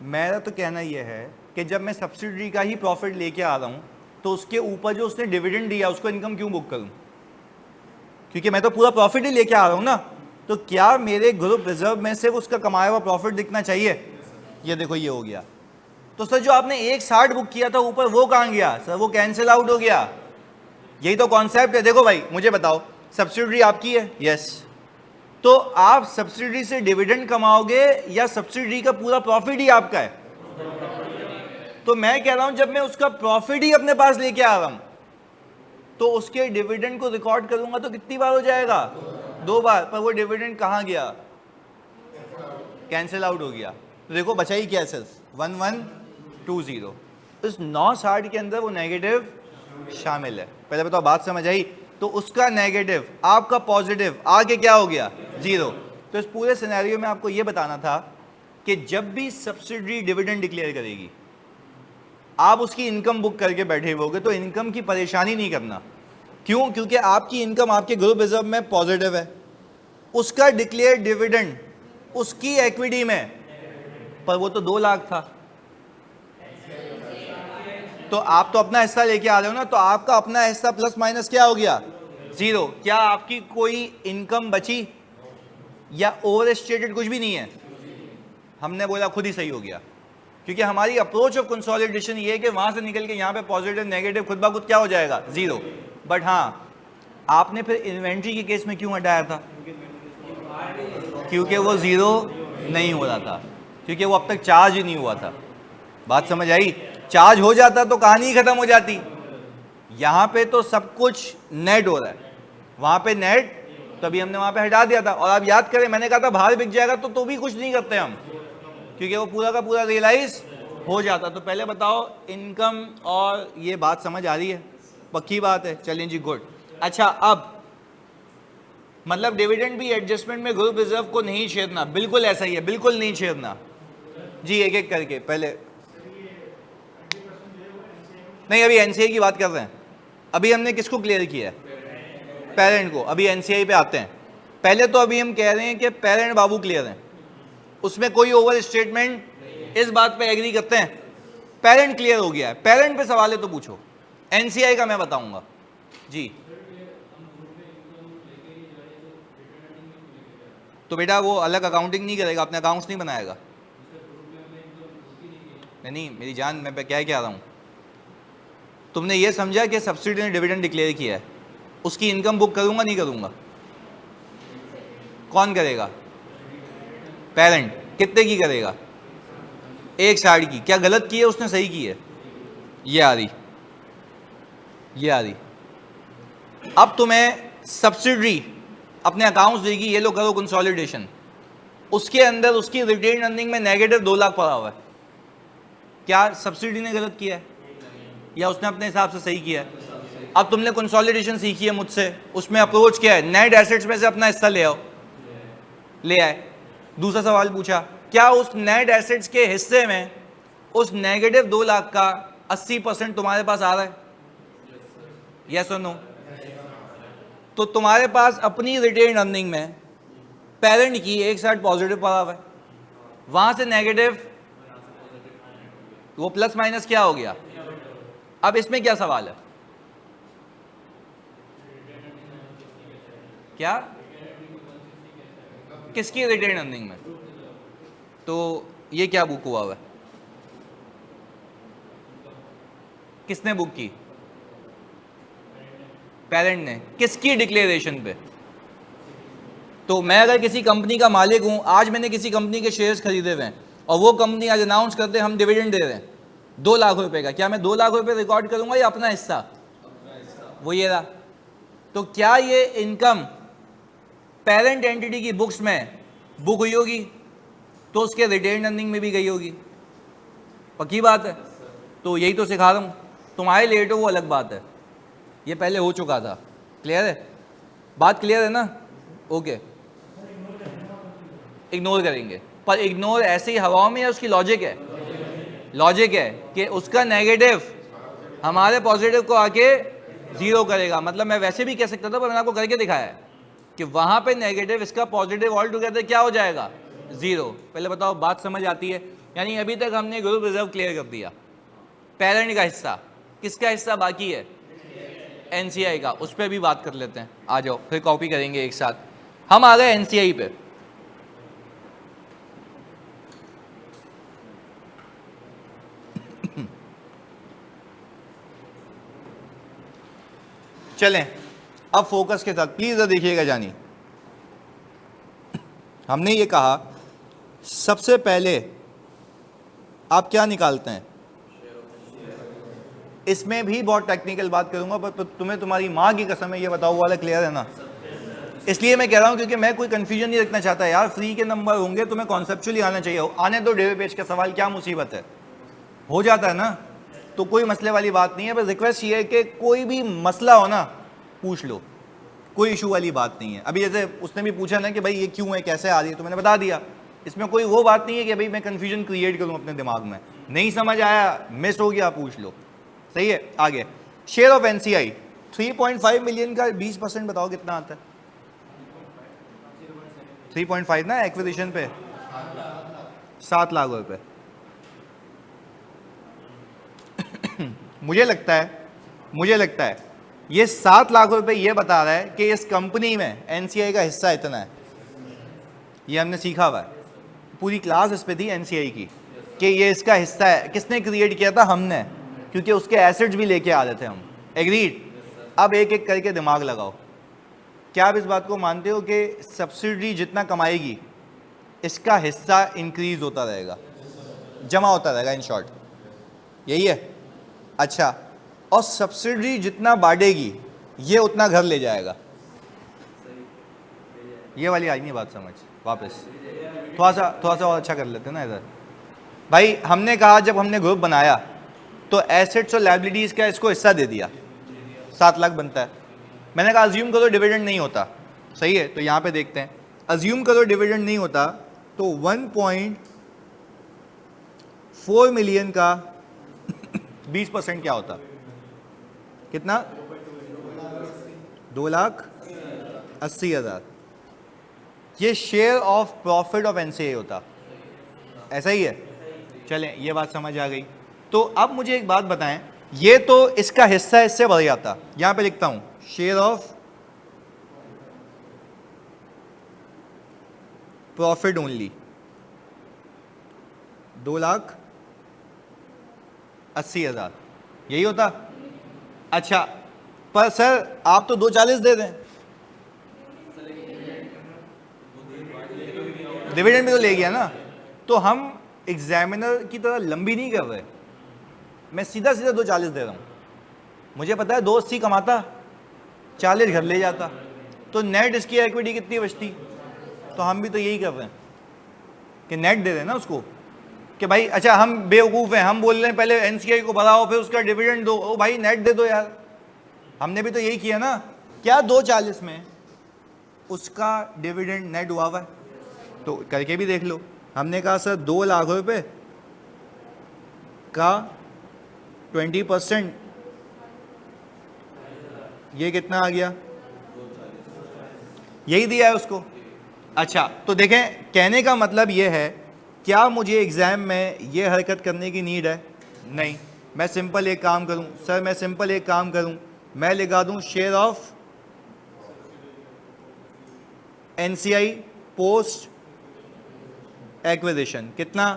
मेरा तो कहना यह है कि जब मैं सब्सिडरी का ही प्रॉफिट लेके आ रहा हूं तो उसके ऊपर जो उसने डिविडेंड दिया उसको इनकम क्यों बुक करूं? क्योंकि मैं तो पूरा प्रॉफिट ही लेके आ रहा हूं ना। तो क्या मेरे ग्रुप रिजर्व में से उसका कमाया हुआ प्रॉफिट दिखना चाहिए? ये देखो ये हो गया। तो सर जो आपने 160 बुक किया था ऊपर वो कहां गया? सर वो कैंसिल आउट हो गया। यही तो कॉन्सेप्ट है। देखो भाई मुझे बताओ, सब्सिडरी आपकी है, यस, तो आप सब्सिडी से डिविडेंड कमाओगे या सब्सिडी का पूरा प्रॉफिट ही आपका है? तो मैं कह रहा हूं जब मैं उसका प्रॉफिट ही अपने पास लेके आ रहा हूं तो उसके डिविडेंड को रिकॉर्ड करूंगा तो कितनी बार हो जाएगा? 2 बार। पर वो डिविडेंड कहां गया? कैंसिल आउट हो गया। तो देखो बचा ही क्या, सिर्फ 1120। इस 960 के अंदर वो नेगेटिव शामिल है। पहले बताओ बात समझ आई? तो उसका नेगेटिव, आपका पॉजिटिव, आगे क्या हो गया? 0। तो इस पूरे सिनेरियो में आपको यह बताना था कि जब भी सब्सिडी डिविडेंड डिक्लेयर करेगी आप उसकी इनकम बुक करके बैठे होगे तो इनकम की परेशानी नहीं करना। क्यों? क्योंकि आपकी इनकम आपके ग्रुप रिजर्व में पॉजिटिव है, उसका डिक्लेयर डिविडेंड उसकी इक्विटी में, पर वो तो 2 लाख था। तो आप तो अपना हिस्सा लेके आ रहे हो ना, तो आपका अपना हिस्सा प्लस माइनस क्या हो गया? 0। क्या आपकी कोई इनकम बची या ओवर स्टेटेड कुछ भी नहीं है? हमने बोला खुद ही सही हो गया, क्योंकि हमारी अप्रोच ऑफ कंसोलिडेशन ये है कि वहां से निकल के यहां पे पॉजिटिव नेगेटिव खुद ब खुद क्या हो जाएगा? 0। बट हाँ, आपने फिर इन्वेंट्री के केस में क्यों हटाया था? क्योंकि वो 0 नहीं हो रहा था, क्योंकि वो अब तक चार्ज ही नहीं हुआ था। बात समझ आई? चार्ज हो जाता तो कहानी खत्म हो जाती। यहां पे तो सब कुछ नेट हो रहा है, वहां पे नेट, तभी हमने वहां पे हटा दिया था। और आप याद करें मैंने कहा था बाहर बिक जाएगा तो भी कुछ नहीं करते हम, क्योंकि वो पूरा का पूरा रियलाइज हो जाता। तो पहले बताओ इनकम और ये बात समझ आ रही है? पक्की बात है, चलें जी, गुड। अच्छा अब मतलब डिविडेंड भी एडजस्टमेंट में ग्रुप रिजर्व को नहीं छेड़ना, बिल्कुल ऐसा ही है, बिल्कुल नहीं छेड़ना जी। एक एक करके पहले नहीं, अभी एनसीआई की बात कर रहे हैं। अभी हमने किसको क्लियर किया है? पेरेंट को। अभी एनसीआई पे आते हैं। पहले तो अभी हम कह रहे हैं कि पेरेंट बाबू क्लियर हैं, उसमें कोई ओवर स्टेटमेंट, इस बात पे एग्री करते हैं? पेरेंट क्लियर हो गया है। पेरेंट पे सवाल है तो पूछो, एनसीआई का मैं बताऊंगा जी। तो बेटा वो अलग अकाउंटिंग नहीं करेगा, अपने अकाउंट्स नहीं बनाएगा। नहीं मेरी जान, मैं क्या कह रहा हूं, तुमने ये समझा कि सब्सिडी ने डिविडेंड डिक्लेयर किया है, उसकी इनकम बुक करूंगा नहीं करूंगा? कौन करेगा? पेरेंट। कितने की करेगा? 160 की। क्या गलत की है उसने? सही की है। ये आ रही, ये आ रही। अब तुम्हें सब्सिडी अपने अकाउंट्स देगी, ये लो करो कंसोलिडेशन, उसके अंदर उसकी रिटेन अर्निंग में नेगेटिव 2 लाख पड़ा हुआ है। क्या सब्सिडी ने गलत किया है या उसने अपने हिसाब से सही किया है? अब तुमने कंसोलिडेशन सीखी है मुझसे, उसमें अप्रोच क्या है? नेट एसेट्स में से अपना हिस्सा ले आओ, ले आए। दूसरा सवाल पूछा, क्या उस नेट एसेट्स के हिस्से में उस नेगेटिव 2 लाख का 80% तुम्हारे पास आ रहा है? यस और नो? तो तुम्हारे पास अपनी रिटेन अर्निंग में पेरेंट की 160 पॉजिटिव पड़ा हुआ है, वहां से नेगेटिव, वो प्लस माइनस क्या हो गया? अब इसमें क्या सवाल है? क्या किसकी रिटेन अर्निंग में? तो ये क्या बुक हुआ है? किसने बुक की? पेरेंट ने। किसकी डिक्लेरेशन पे? तो मैं अगर किसी कंपनी का मालिक हूं, आज मैंने किसी कंपनी के शेयर्स खरीदे हुए हैं और वो कंपनी आज अनाउंस करते हैं हम डिविडेंड दे रहे हैं 2 लाख रुपए का, क्या मैं 2 लाख रुपए रिकॉर्ड करूंगा या अपना हिस्सा? वो ये रहा। तो क्या ये इनकम पेरेंट एंटिटी की बुक्स में बुक हुई होगी तो उसके रिटेन अर्निंग में भी गई होगी, पक्की बात है। तो यही तो सिखा रहा हूँ, तुम्हारे लेट हो वो अलग बात है, ये पहले हो चुका था। क्लियर है बात, क्लियर है ना? ओके, इग्नोर करेंगे, पर इग्नोर ऐसे ही हवाओं में, या उसकी लॉजिक है? लॉजिक है कि उसका नेगेटिव हमारे पॉजिटिव को आके जीरो करेगा। मतलब मैं वैसे भी कह सकता था, पर मैंने आपको करके दिखाया है कि वहां पे नेगेटिव इसका पॉजिटिव ऑल टुगेदर क्या हो जाएगा? जीरो। पहले बताओ बात समझ आती है? यानी अभी तक हमने ग्रुप रिजर्व क्लियर कर दिया, पेरेंट का हिस्सा, किसका हिस्सा बाकी है? एनसीआई का, उस पर भी बात कर लेते हैं। आ जाओ, फिर कॉपी करेंगे एक साथ। हम आ गए एनसीआई पे। चलें अब फोकस के साथ, प्लीज देखिएगा जानी। हमने ये कहा सबसे पहले आप क्या निकालते हैं, इसमें भी बहुत टेक्निकल बात करूंगा, पर तुम्हें तुम्हारी माँ की कसम है ये बताओ वाला क्लियर है ना? इसलिए मैं कह रहा हूं क्योंकि मैं कोई कंफ्यूजन नहीं रखना चाहता यार। फ्री के नंबर होंगे, तुम्हें कॉन्सेप्चुअली आना चाहिए। आने दो डेवे पेज का सवाल, क्या मुसीबत है, हो जाता है ना, तो कोई मसले वाली बात नहीं है। बस रिक्वेस्ट ये है कि कोई भी मसला हो ना पूछ लो, कोई इशू वाली बात नहीं है। अभी जैसे उसने भी पूछा ना कि भाई ये क्यों है, कैसे आ रही है, तो मैंने बता दिया। इसमें कोई वो बात नहीं है कि भाई मैं कंफ्यूजन क्रिएट करूं अपने दिमाग में, नहीं समझ आया, मिस हो गया, पूछ लो। सही है, आगे। शेयर ऑफ एनसीआई 3.5 मिलियन का 20% बताओ कितना आता है? 3.5 ना एक्विजिशन पे 7 लाख रुपए। मुझे लगता है ये 7 लाख रुपए ये बता रहा है कि इस कंपनी में एनसीआई का हिस्सा इतना है। ये हमने सीखा हुआ है, पूरी क्लास इस पे थी एनसीआई की कि ये इसका हिस्सा है। किसने क्रिएट किया था? हमने, क्योंकि उसके एसेट्स भी लेके आ रहे थे हम। एग्रीड? अब एक एक करके दिमाग लगाओ। क्या आप इस बात को मानते हो कि सब्सिडी जितना कमाएगी इसका हिस्सा इंक्रीज होता रहेगा, जमा होता रहेगा, इन शॉर्ट यही है? अच्छा, और सब्सिडी जितना बांटेगी ये उतना घर ले जाएगा। ये वाली आई नहीं बात समझ? वापस थोड़ा सा और अच्छा कर लेते हैं ना इधर। भाई हमने कहा जब हमने ग्रुप बनाया तो एसेट्स और लायबिलिटीज का इसको हिस्सा दे दिया, 7 लाख बनता है। मैंने कहा अज्यूम करो डिविडेंड नहीं होता, सही है? तो यहाँ पे देखते हैं, अज्यूम करो डिविडेंड नहीं होता तो 1.4 मिलियन का 20% क्या होता? कितना? 2,80,000। ये share of profit of NCI होता, ऐसा ही है? चलें ये बात समझ आ गई। तो अब मुझे एक बात बताएं, ये तो इसका हिस्सा इससे बढ़ जाता। यहां पे लिखता हूं शेयर ऑफ प्रॉफिट ओनली, 2,80,000 यही होता। अच्छा, पर सर आप तो 2,40 दे दें, डिविडेंड भी तो ले गया ना। तो हम एग्जामिनर की तरह लंबी नहीं कर रहे, मैं सीधा 2,40 दे रहा हूं। मुझे पता है 2,80 कमाता, 40 घर ले जाता, तो नेट इसकी इक्विटी कितनी बचती? तो हम भी तो यही कर रहे हैं कि नेट दे देना उसको, कि भाई अच्छा हम बेवकूफ़ हैं, हम बोल रहे हैं पहले एनसीआई को बढ़ाओ फिर उसका डिविडेंड दो। ओ भाई नेट दे दो यार, हमने भी तो यही किया ना। क्या 2,40 में उसका डिविडेंड नेट हुआ है? तो करके भी देख लो। हमने कहा सर 2 लाख रुपए का 20%, ये कितना आ गया? यही दिया है उसको। अच्छा तो देखें, कहने का मतलब ये है, क्या मुझे एग्जाम में ये हरकत करने की नीड है? नहीं। मैं सिंपल एक काम करूं सर, मैं लगा दूं share of NCI post acquisition, कितना?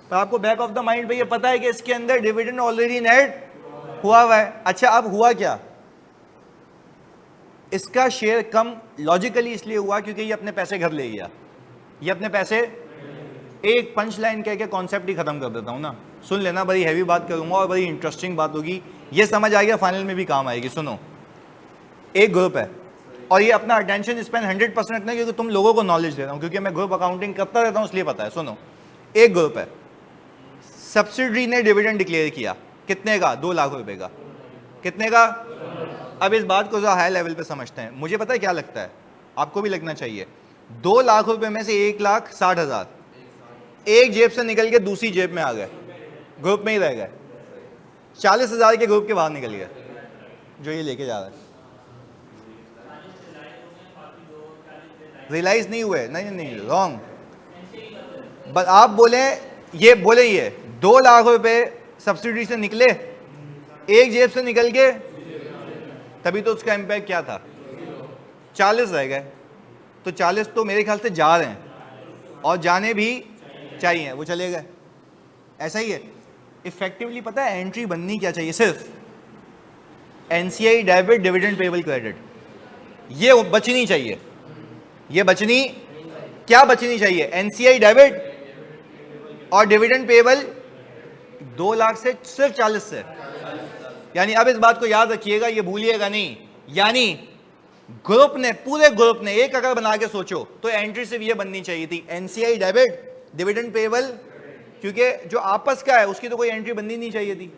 तो आपको बैक ऑफ द माइंड पे ये पता है कि इसके अंदर डिविडेंड ऑलरेडी नेट हुआ है। अच्छा अब हुआ क्या? इसका शेयर कम लॉजिकली इसलिए हुआ क्योंकि ये अपने पैसे घर ले गया। ये अपने पैसे, एक पंच लाइन कह के कॉन्सेप्ट ही खत्म कर देता हूं ना, सुन लेना, बड़ी हैवी बात करूंगा और बड़ी इंटरेस्टिंग बात होगी, ये समझ आ गया, फाइनल में भी काम आएगी। सुनो, एक ग्रुप है, और ये अपना अटेंशन स्पेंड 100% रखना, क्योंकि तुम लोगों को नॉलेज दे रहा हूँ, क्योंकि मैं ग्रुप अकाउंटिंग करता रहता हूँ इसलिए पता है। सुनो, एक ग्रुप है, सब्सिडरी ने डिविडेंड डिक्लेयर किया, कितने का? 2 लाख रुपए का। कितने का? अब इस बात को जो हाई लेवल पे समझते हैं, मुझे पता है क्या लगता है, आपको भी लगना चाहिए। 2 लाख रुपए में से 1,60,000 एक जेब से निकल के दूसरी जेब में आ गए, ग्रुप में ही रह गए, 40,000 के ग्रुप के बाहर निकल गए जो ये लेके जा रहा है। रियलाइज नहीं हुए, नहीं रॉन्ग। बस आप बोले ये 2 लाख रुपए सब्सिडी से निकले, एक जेब से निकल के, तभी तो उसका इम्पैक्ट क्या था? 40 रह गए। तो 40 तो मेरे ख्याल से जा रहे हैं और जाने भी चाहिए, वो चले गए। ऐसा ही है इफेक्टिवली। पता है एंट्री बननी क्या चाहिए? सिर्फ NCI debit, dividend payable credit, ये बचनी चाहिए। ये बचनी क्या बचनी चाहिए? एनसीआई डेबिट और डिविडेंड पेबल 2 लाख से सिर्फ 40 से। यानी अब इस बात को याद रखिएगा, ये भूलिएगा नहीं। यानी ग्रुप ने, पूरे ग्रुप ने एक अगर बना के सोचो तो एंट्री सिर्फ ये बननी चाहिए थी, एनसीआई डेबिट, डिविडेंड पेबल, क्योंकि जो आपस का है उसकी तो कोई एंट्री बननी नहीं चाहिए थी।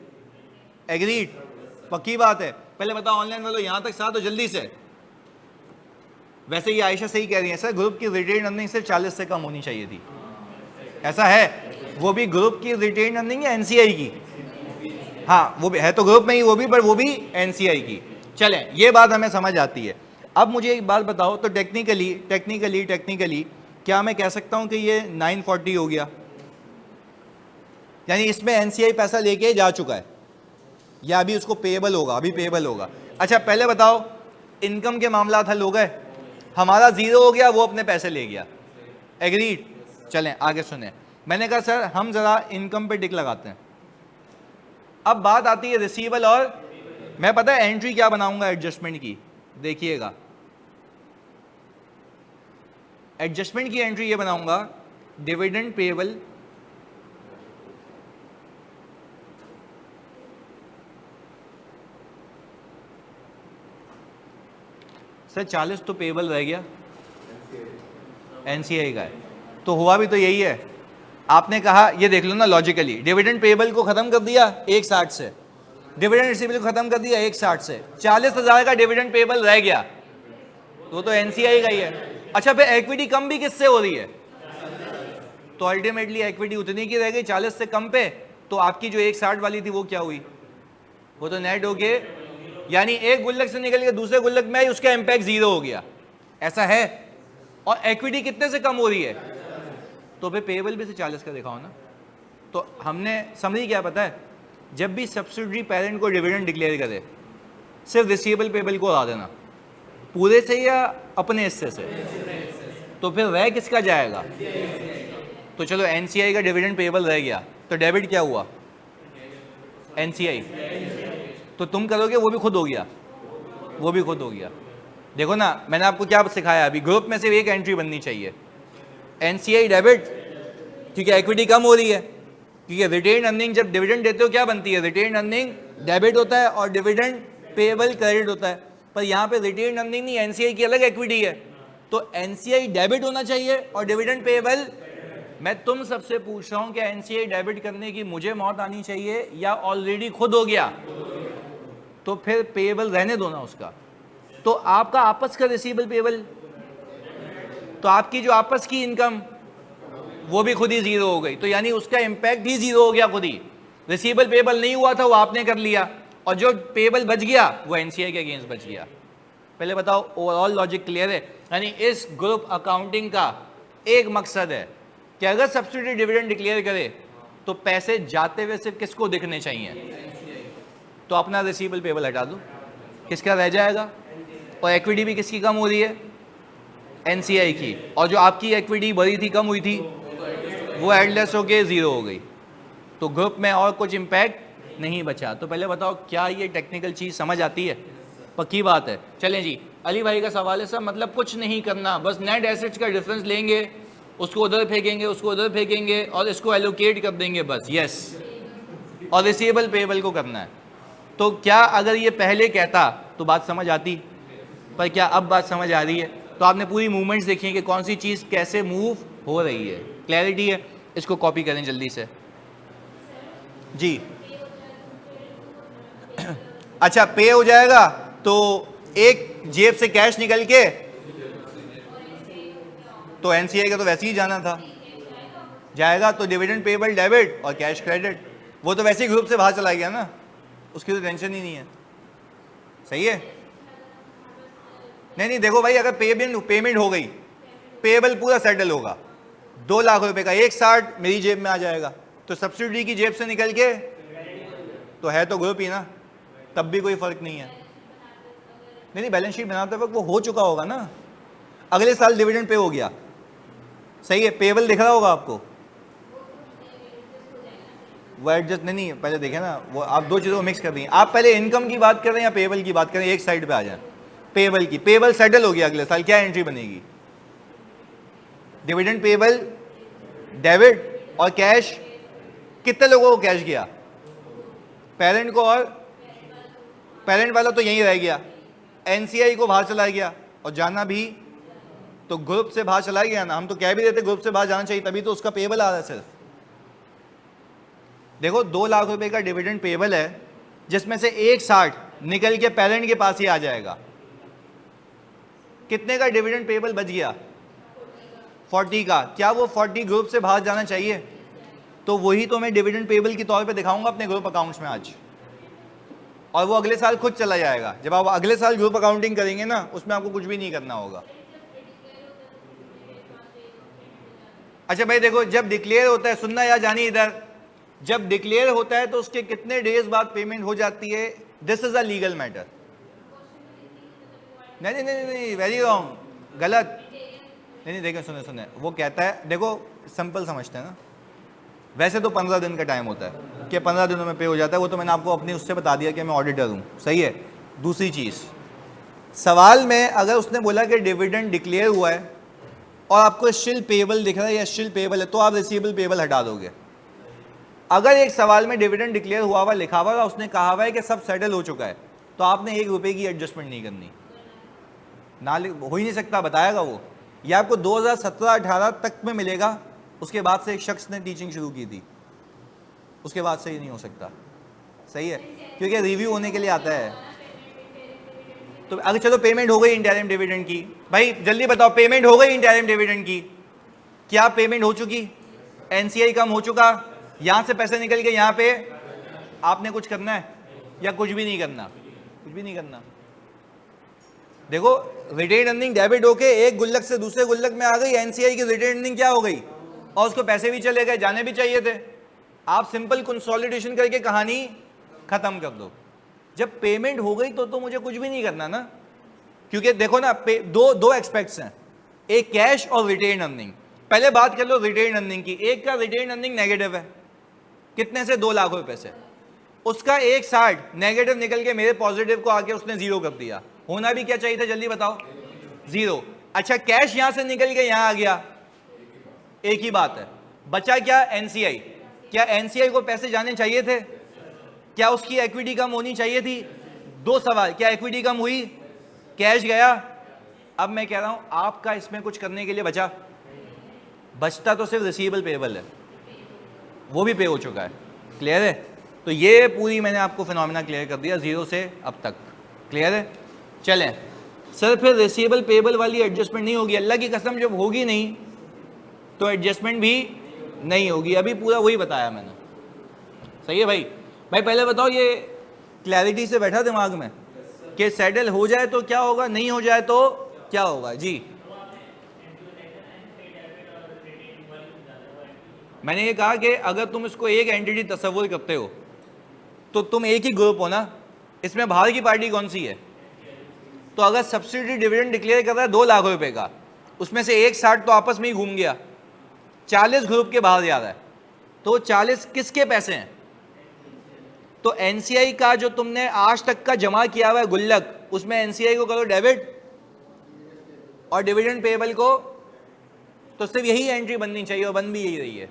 एग्रीड? पक्की बात है। पहले बताओ ऑनलाइन वालों, यहां तक साथ हो जल्दी से। वैसे ये आयशा सही कह रही है सर, ग्रुप की रिटेन अर्निंग सिर्फ 40 से कम होनी चाहिए थी। ऐसा है? वो भी ग्रुप की रिटेन अर्निंग या एनसीआई की? हाँ वो भी है तो ग्रुप में ही, वो भी, पर वो भी एनसीआई की। चले, ये बात हमें समझ आती है। अब मुझे एक बात बताओ, तो टेक्निकली क्या मैं कह सकता हूं कि ये 940 हो गया? यानी इसमें एनसीआई पैसा लेके जा चुका है या अभी उसको पेएबल होगा? अभी पेएबल होगा। अच्छा पहले बताओ, इनकम के मामला हल हो गए, हमारा 0 हो गया, वो अपने पैसे ले गया। एग्रीड? चलें आगे सुने। मैंने कहा सर हम जरा इनकम पे टिक लगाते हैं। अब बात आती है रिसीवेबल, और मैं पता है एंट्री क्या बनाऊंगा एडजस्टमेंट की, देखिएगा। एडजस्टमेंट की एंट्री ये बनाऊंगा, डिविडेंड पेएबल सर 40 तो पेएबल रह गया, एनसीआई का है, तो हुआ भी तो यही है। आपने कहा ये देख लो ना लॉजिकली, डिविडेंड पेएबल को खत्म कर दिया 1,60 से, डिविडेंड रिसीवेबल को खत्म कर दिया 1,60 से, 40,000 का डिविडेंड पेएबल रह गया, तो एनसीआई का ही है। अच्छा फिर इक्विटी कम भी किससे हो रही है? तो अल्टीमेटली इक्विटी उतनी की रह गई 40 से कम पे, तो आपकी जो 1,60 वाली थी वो क्या हुई? वो तो नेट हो गए, यानी एक गुल्लक से निकल के दूसरे गुल्लक में उसका इंपैक्ट 0 हो गया। ऐसा है? और इक्विटी कितने से कम हो रही है? तो फिर पेएबल भी से 40 का दिखाओ ना। तो हमने समझी क्या पता है, जब भी सब्सिडरी पेरेंट को डिविडेंड डिक्लेयर करे, सिर्फ रिसीवेबल पेएबल को हटा देना, पूरे से या अपने हिस्से से। तो फिर वह किसका जाएगा? तो चलो एनसीआई का डिविडेंड पेएबल रह गया, तो डेबिट क्या हुआ? एनसीआई। तो तुम करोगे वो भी खुद हो गया, वो भी खुद हो गया। देखो ना मैंने आपको क्या सिखाया अभी, ग्रुप में सिर्फ एक एंट्री बननी चाहिए, एनसीआई डेबिट, क्योंकि इक्विटी कम हो रही है। क्योंकि रिटेन अर्निंग जब डिविडेंड देते हो क्या बनती है? रिटेन अर्निंग डेबिट होता है और डिविडेंड पेएबल क्रेडिट होता है। पर यहाँ पे रिटेन अर्निंग नहीं, एनसीआई की अलग इक्विटी है, तो एनसीआई डेबिट होना चाहिए और डिविडेंड पेएबल। मैं तुम सबसे पूछ रहा हूं कि एनसीआई डेबिट करने की मुझे मौत आनी चाहिए या ऑलरेडी खुद हो गया? तो फिर पेएबल रहने दो ना उसका। तो आपका आपस का रिसीवेबल पेएबल, तो आपकी जो आपस की इनकम वो भी खुद ही 0 हो गई, तो यानी उसका इंपैक्ट भी 0 हो गया खुद ही। रिसीवेबल पेएबल नहीं हुआ था वो आपने कर लिया, और जो पेएबल बच गया वो एनसीआई के अगेंस्ट बच गया। पहले बताओ ओवरऑल लॉजिक क्लियर है? यानी इस ग्रुप अकाउंटिंग का एक मकसद है कि अगर सब्सिडी डिविडेंड डिक्लेयर करे तो पैसे जाते हुए सिर्फ किसको दिखने चाहिए? तो अपना रिसीवेबल पेएबल हटा दो, किसका रह जाएगा? और इक्विटी भी किसकी कम हो रही है? एनसीआई की। और जो आपकी इक्विटी बढ़ी थी, कम हुई थी, वो एडलेस होके 0 हो गई, तो ग्रुप में और कुछ इम्पैक्ट नहीं बचा। तो पहले बताओ क्या ये टेक्निकल चीज़ समझ आती है? पक्की बात है। चलें जी, अली भाई का सवाल है सर मतलब कुछ नहीं करना, बस नेट एसेट्स का डिफरेंस लेंगे, उसको उधर फेंकेंगे, उसको उधर फेंकेंगे और इसको एलोकेट कर देंगे बस। यस, और रिसीवेबल पेएबल को करना है। तो क्या अगर ये पहले कहता तो बात समझ आती? पर क्या अब बात समझ आ रही है? तो आपने पूरी मूवमेंट्स देखी है कि कौन सी चीज़ कैसे मूव हो रही है, क्लैरिटी है। इसको कॉपी करें जल्दी से जी। अच्छा, पे हो जाएगा तो एक जेब से कैश निकल के, तो एनसीआई का तो वैसे ही जाना था, जाएगा तो डिविडेंड पेबल डेबिट और कैश क्रेडिट, वो तो वैसे ही ग्रुप से बाहर चला गया ना, उसकी तो टेंशन ही नहीं है। सही है? नहीं नहीं, देखो भाई, अगर पेमेंट हो गई, पेबल पूरा सेटल होगा, 2 लाख रुपए का एक साथ मेरी जेब में आ जाएगा, तो सब्सिडी की जेब से निकल के तो है तो ग्रुप ही ना, तब भी कोई फर्क नहीं है। नहीं नहीं, बैलेंस शीट बनाते वक्त वो हो चुका होगा ना, अगले साल डिविडेंड पे हो गया। सही है, पेबल दिख रहा होगा आपको, वो एडजस्ट नहीं, पहले देखे ना, वो आप दो चीज़ों को मिक्स कर दी। आप पहले इनकम की बात कर रहे हैं या पेबल की बात कर रहे हैं? एक साइड पे आ जाए, पेबल की। पेबल सेटल हो गया, अगले साल क्या एंट्री बनेगी? डिविडेंड पेबल डेबिट और कैश। कितने लोगों को कैश गया? पेरेंट को, और पेरेंट वाला तो यहीं रह गया, एनसीआई को बाहर चला गया, और जाना भी तो ग्रुप से बाहर चला गया ना। हम तो कह भी देते ग्रुप से बाहर जाना चाहिए, तभी तो उसका पेबल आ रहा है सिर्फ। देखो 2 लाख रुपए का डिविडेंड पेबल है, जिसमें से 1/60 निकल के पेरेंट के पास ही आ जाएगा। कितने का डिविडेंड पेबल बच गया? 40 का। क्या वो 40 ग्रुप से बाहर जाना चाहिए? तो वही तो मैं डिविडेंड पेबल के तौर पे दिखाऊंगा अपने ग्रुप अकाउंट्स में आज, और वो अगले साल खुद चला जाएगा। जब आप अगले साल ग्रुप अकाउंटिंग करेंगे ना, उसमें आपको कुछ भी नहीं करना होगा। अच्छा भाई देखो, जब डिक्लेयर होता है, सुनना या जानी इधर, जब डिक्लेयर होता है तो उसके कितने डेज बाद पेमेंट हो जाती है? This is a legal matter. नहीं नहीं नहीं नहीं, वेरी रॉन्ग, गलत। नहीं नहीं, देखें, सुने सुने, वो कहता है, देखो सिंपल समझते हैं ना, वैसे तो 15 दिन का टाइम होता है कि 15 दिनों में पे हो जाता है, वो तो मैंने आपको अपनी उससे बता दिया कि मैं ऑडिटर हूँ। सही है। दूसरी चीज़, सवाल में अगर उसने बोला कि डिविडेंड डिक्लेयर हुआ है और आपको स्टिल पेबल दिख रहा है या स्टिल पेबल है, तो आप रिसीवेबल पेबल हटा दोगे। अगर एक सवाल में डिविडेंड डिक्लेयर हुआ हुआ लिखा हुआ है, उसने कहा हुआ है कि सब सेटल हो चुका है, तो आपने 1 रुपए की एडजस्टमेंट नहीं करनी, ना हो ही नहीं सकता, बताएगा वो। यह आपको 2017-18 तक में मिलेगा, उसके बाद से एक शख्स ने टीचिंग शुरू की थी, उसके बाद से ही नहीं हो सकता। सही है, क्योंकि रिव्यू होने के लिए आता है। तो अगर चलो पेमेंट हो गई इंटरिम डिविडेंड की, भाई जल्दी बताओ, पेमेंट हो गई इंटरिम डिविडेंड की? क्या पेमेंट हो चुकी? एनसीआई कम हो चुका, यहां से पैसे निकल के यहां पे आपने कुछ करना है या कुछ भी नहीं करना? कुछ भी नहीं करना। देखो, रिटेन अर्निंग डेबिट होके एक गुल्लक से दूसरे गुल्लक में आ गई, एनसीआई की रिटेन अर्निंग क्या हो गई, और उसको पैसे भी चले गए, जाने भी चाहिए थे। आप सिंपल कंसोलिडेशन करके कहानी खत्म कर दो। जब पेमेंट हो गई तो मुझे कुछ भी नहीं करना ना, क्योंकि देखो ना, दो एक्सपेक्ट्स हैं, एक कैश और रिटेन अर्निंग। पहले बात कर लो रिटेन अर्निंग की। एक का रिटेन अर्निंग नेगेटिव है, कितने से? 2 लाख रुपए से। उसका 1/60 नेगेटिव निकल के मेरे पॉजिटिव को आके उसने 0 कर दिया। होना भी क्या चाहिए था, जल्दी बताओ? 0। अच्छा, कैश यहां से निकल के यहां आ गया, एक ही बात है। बचा क्या? एनसीआई। क्या एनसीआई को पैसे जाने चाहिए थे? क्या उसकी इक्विटी कम होनी चाहिए थी? 2 सवाल, क्या इक्विटी कम हुई? कैश गया। अब मैं कह रहा हूं, आपका इसमें कुछ करने के लिए बचता तो सिर्फ रिसीवेबल पेबल है, वो भी पे हो चुका है। क्लियर है? तो ये पूरी मैंने आपको फिनोमेना क्लियर कर दिया 0 से अब तक। क्लियर है? चलें सर, फिर रिसीवेबल पेबल वाली एडजस्टमेंट नहीं होगी? अल्लाह की कसम, जब होगी नहीं तो एडजस्टमेंट भी नहीं होगी। अभी पूरा वही बताया मैंने। सही है भाई? भाई पहले बताओ, ये क्लैरिटी से बैठा दिमाग में कि सेटल हो जाए तो क्या होगा, नहीं हो जाए तो क्या होगा? जी, मैंने ये कहा कि अगर तुम इसको एक एंटिटी तस्वुर करते हो तो तुम एक ही ग्रुप हो ना, इसमें बाहर की पार्टी कौन सी है? तो अगर सब्सिडी डिविडेंड डिक्लेयर कर रहा है 2 लाख रुपए का, उसमें से 1/60 तो आपस में ही घूम गया, 40 ग्रुप के बाहर जा रहा है, तो 40 किसके पैसे हैं? तो एनसीआई का जो तुमने आज तक का जमा किया हुआ है गुल्लक, उसमें एनसीआई को करो डेबिट और डिविडेंड पेबल को, तो सिर्फ यही एंट्री बननी चाहिए, और बन भी यही रही है।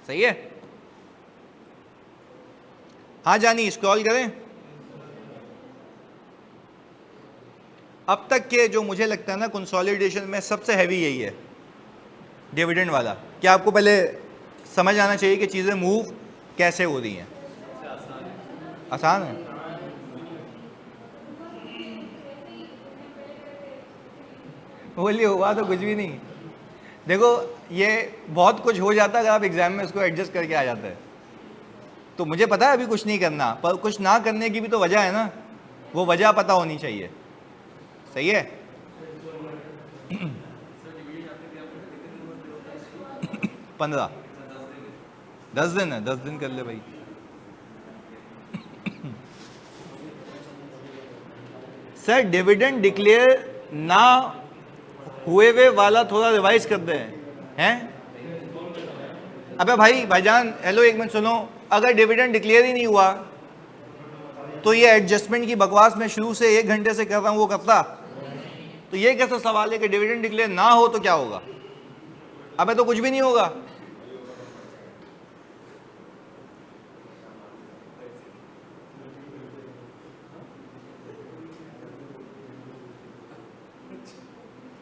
सही है? हाँ जानी, स्क्रॉल करें। अब तक के जो मुझे लगता है ना कंसोलिडेशन में सबसे हैवी यही है, डिविडेंड वाला। क्या आपको पहले समझ आना चाहिए कि चीज़ें मूव कैसे हो रही हैं। आसान है। बोलिए, हुआ तो कुछ भी नहीं। देखो ये बहुत कुछ हो जाता है अगर आप एग्जाम में इसको एडजस्ट करके आ जाते हैं। तो मुझे पता है अभी कुछ नहीं करना, पर कुछ ना करने की भी तो वजह है ना, वो वजह पता होनी चाहिए। सही है। 15 10 दिन है, 10 दिन कर ले भाई। सर डिविडेंड डिक्लेयर ना हुए वे वाला थोड़ा रिवाइज करते हैं। अबे भाई भाईजान हेलो, एक मिनट सुनो। अगर डिविडेंड डिक्लेयर ही नहीं हुआ तो ये एडजस्टमेंट की बकवास मैं शुरू से 1 घंटे से कर रहा हूं, वो करता? तो ये कैसा सवाल है कि डिविडेंड डिक्लेयर ना हो तो क्या होगा? अबे तो कुछ भी नहीं होगा।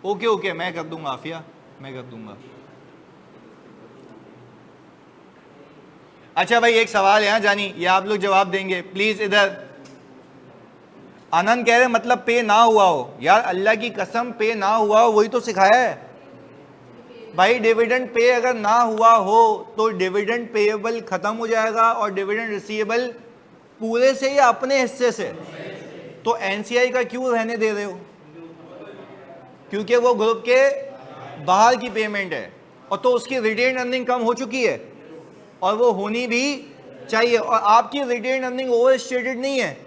ओके ओके, मैं कर दूंगा आफिया, मैं कर दूंगा। अच्छा भाई एक सवाल है यहाँ जानी, ये आप लोग जवाब देंगे प्लीज इधर। आनंद कह रहे मतलब पे ना हुआ हो। यार अल्लाह की कसम पे ना हुआ हो वही तो सिखाया है भाई। डिविडेंड पे अगर ना हुआ हो तो डिविडेंड पेएबल खत्म हो जाएगा और डिविडेंड रिसीवेबल पूरे से या अपने हिस्से से। तो एनसीआई का क्यों रहने दे रहे हो? क्योंकि वो ग्रुप के बाहर की पेमेंट है और तो उसकी रिटेन अर्निंग कम हो चुकी है और वो होनी भी चाहिए। और आपकी रिटेन अर्निंग ओवर स्टेटेड नहीं है,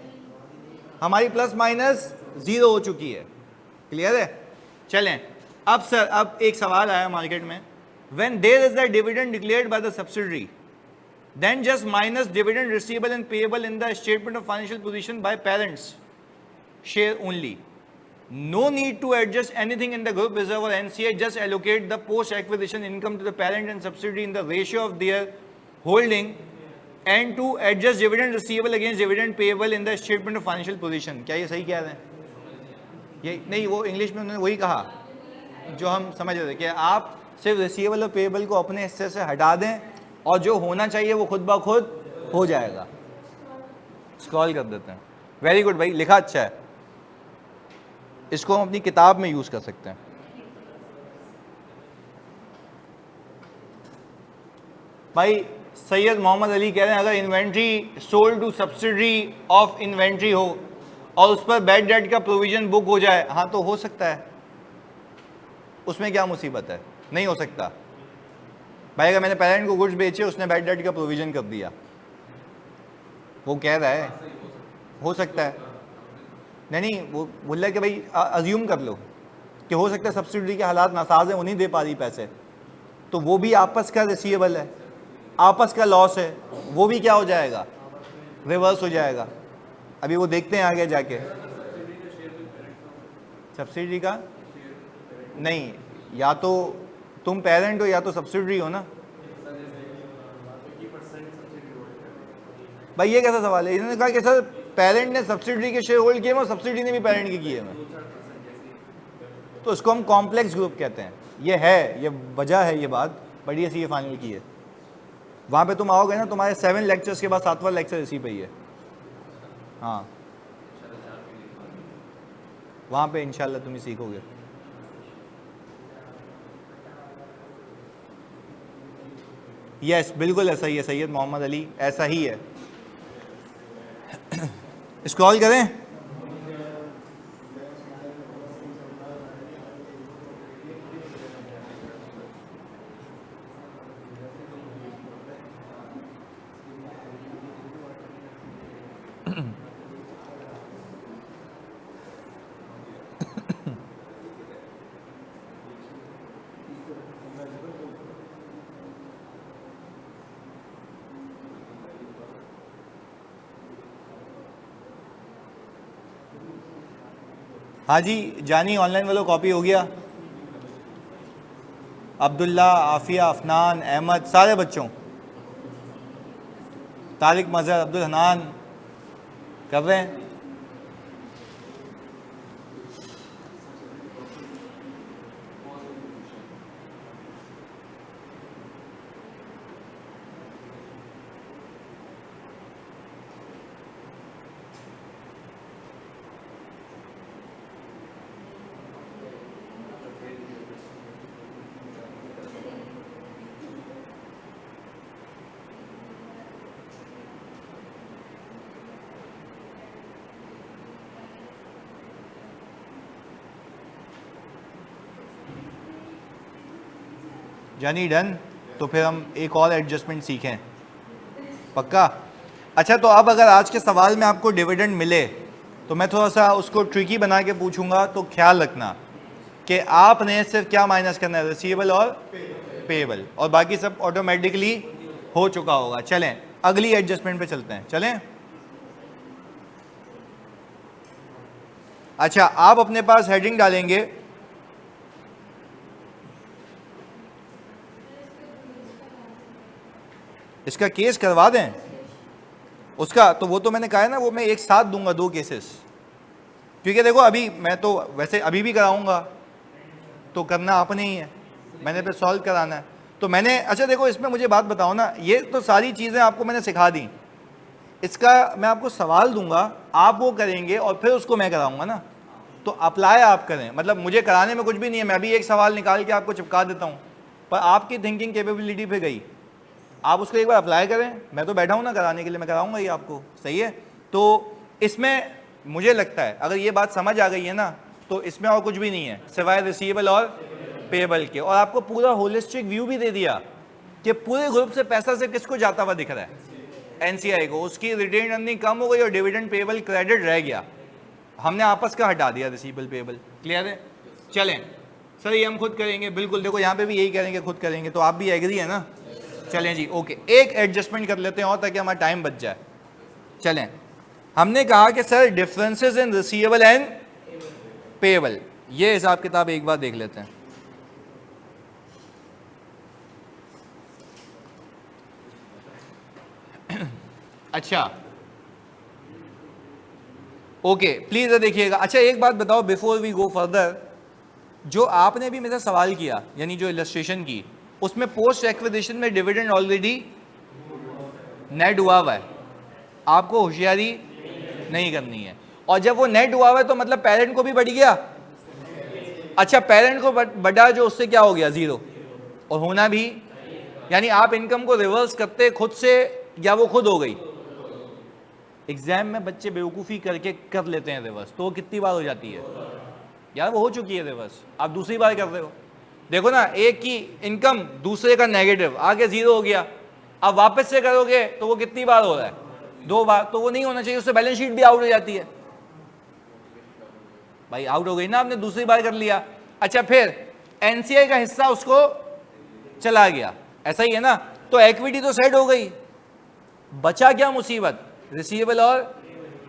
हमारी प्लस माइनस 0 हो चुकी है। क्लियर है? चलें अब सर, अब एक सवाल आया मार्केट में, when there is the dividend declared by the subsidiary then just minus dividend receivable and payable in the statement of financial position by parents share only. No need to adjust anything in the group reserve or NCA, just allocate the post-acquisition income to the parent and subsidiary in the ratio of their holding and to adjust dividend receivable against dividend payable in the statement of financial position। क्या ये सही कह रहे हैं? ये नहीं, वो English में उन्होंने वही कहा जो हम समझ रहे थे कि आप सिर्फ रिसीवेबल और पेएबल को अपने हिस्से से हटा दें और जो होना चाहिए वो खुद ब खुद हो जाएगा। स्क्रॉल कर देते हैं। वेरी गुड भाई, लिखा अच्छा है, इसको हम अपनी किताब में यूज कर सकते हैं। भाई सैयद मोहम्मद अली कह रहे हैं अगर inventory sold to subsidiary of inventory हो और उस पर बैड डेट का प्रोविजन बुक हो जाए, हाँ तो हो सकता है, उसमें क्या मुसीबत है? नहीं हो सकता भाई। अगर मैंने पेरेंट को गुड्स बेचे, उसने बैड डेट का प्रोविजन कर दिया, वो कह रहा है हो सकता है। नहीं वो बोल रहा है कि भाई अज्यूम कर लो कि हो सकता है सब्सिडी के हालात नासाज हैं, वो नहीं दे पा रही पैसे, तो वो भी आपस का रिसीवेबल है, आपस का लॉस है, वो भी क्या हो जाएगा? रिवर्स हो जाएगा। अभी वो देखते हैं आगे जाके। सब्सिडी का नहीं, या तो तुम पेरेंट हो या तो सब्सिडी हो ना भाई। ये कैसा सवाल है? इन्होंने कहा कि सर पेरेंट ने सब्सिडी के शेयर होल्ड किए और सब्सिडी ने भी पेरेंट के किए हैं, तो इसको हम कॉम्प्लेक्स ग्रुप कहते हैं। ये है, ये वजह है, ये बात बढ़िया सी ये फाइनल की है। वहाँ पे तुम आओगे ना, तुम्हारे 7 लेक्चर्स के बाद 7वां लेक्चर इसी पे ही है। हाँ वहाँ पे इंशाल्लाह तुम ही सीखोगे। यस बिल्कुल ऐसा ही है सैयद मोहम्मद अली, ऐसा ही है। स्क्रॉल करें। हाँ जी जानी, ऑनलाइन वालों कॉपी हो गया? अब्दुल्ला, आफिया, अफनान, अहमद, सारे बच्चों, तारिक, मजहर, अब्दुल हनान कर रहे हैं। जानी डन। तो फिर हम एक और एडजस्टमेंट सीखें, पक्का। अच्छा, तो अब अगर आज के सवाल में आपको डिविडेंड मिले तो मैं थोड़ा सा उसको ट्रिकी बना के पूछूंगा, तो ख्याल रखना कि आपने सिर्फ क्या माइनस करना है, रिसीवेबल और पेएबल, और बाकी सब ऑटोमेटिकली हो चुका होगा। चलें अगली एडजस्टमेंट पे चलते हैं, चलें। अच्छा, आप अपने पास हेडिंग डालेंगे इसका केस करवा दें उसका, तो वो तो मैंने कहा है ना, वो मैं एक साथ दूंगा 2 केसेस, क्योंकि देखो अभी मैं तो वैसे अभी भी कराऊंगा, तो करना आपने ही है, मैंने फिर सॉल्व कराना है। तो मैंने, अच्छा देखो इसमें मुझे बात बताओ ना, ये तो सारी चीज़ें आपको मैंने सिखा दी, इसका मैं आपको सवाल दूंगा, आप वो करेंगे और फिर उसको मैं कराऊंगा ना, तो अप्लाई आप करें, मतलब मुझे कराने में कुछ भी नहीं है, मैं अभी एक सवाल निकाल के आपको चिपका देता हूँ, पर आपकी थिंकिंग कैपेबिलिटी पे गई, आप उसको एक बार अप्लाई करें, मैं तो बैठा हूँ ना कराने के लिए, मैं कराऊंगा ही आपको, सही है। तो इसमें मुझे लगता है अगर ये बात समझ आ गई है ना, तो इसमें और कुछ भी नहीं है सिवाय रिसीवेबल और पेएबल के, और आपको पूरा होलिस्टिक व्यू भी दे दिया कि पूरे ग्रुप से पैसा से किसको जाता हुआ दिख रहा है, एनसीआई को, उसकी रिटेन अर्निंग कम हो गई और डिविडेंड पेएबल क्रेडिट रह गया, हमने आपस का हटा दिया रिसीवेबल पेएबल। क्लियर है? चलें सर, ये हम खुद करेंगे, बिल्कुल, देखो यहाँ पे भी यही करेंगे, खुद करेंगे, तो आप भी एग्री है ना। चलें जी, ओके, एक एडजस्टमेंट कर लेते हैं और ताकि हमारा टाइम बच जाए। चलें, हमने कहा कि sir differences in receivable and payable, ये हिसाब किताब एक बार देख लेते हैं। अच्छा ओके, प्लीज देखिएगा। अच्छा एक बात बताओ बिफोर वी गो फर्दर, जो आपने भी मेरा सवाल किया यानी जो इलस्ट्रेशन की, उसमें पोस्ट एक्विजिशन में डिविडेंड ऑलरेडी नेट हुआ हुआ है, आपको होशियारी नहीं करनी है, और जब वो नेट हुआ हुआ है तो मतलब पेरेंट को भी बढ़ गया। अच्छा, पेरेंट को बढ़ा जो उससे क्या हो गया, जीरो, और होना भी, यानी आप इनकम को रिवर्स करते खुद से या वो खुद हो गई। एग्जाम में बच्चे बेवकूफ़ी करके कर लेते हैं रिवर्स, तो वो कितनी बार हो जाती है यार, वो हो चुकी है रिवर्स, आप दूसरी बार कर रहे हो। देखो ना, एक की इनकम दूसरे का नेगेटिव आगे जीरो हो गया, अब वापस से करोगे तो वो कितनी बार हो रहा है, 2 बार, तो वो नहीं होना चाहिए, उससे बैलेंस शीट भी आउट हो जाती है। भाई आउट हो गई ना, आपने दूसरी बार कर लिया। अच्छा, फिर एनसीआई का हिस्सा उसको चला गया, ऐसा ही है ना, तो इक्विटी तो सेट हो गई, बचा क्या मुसीबत, रिसीवेबल और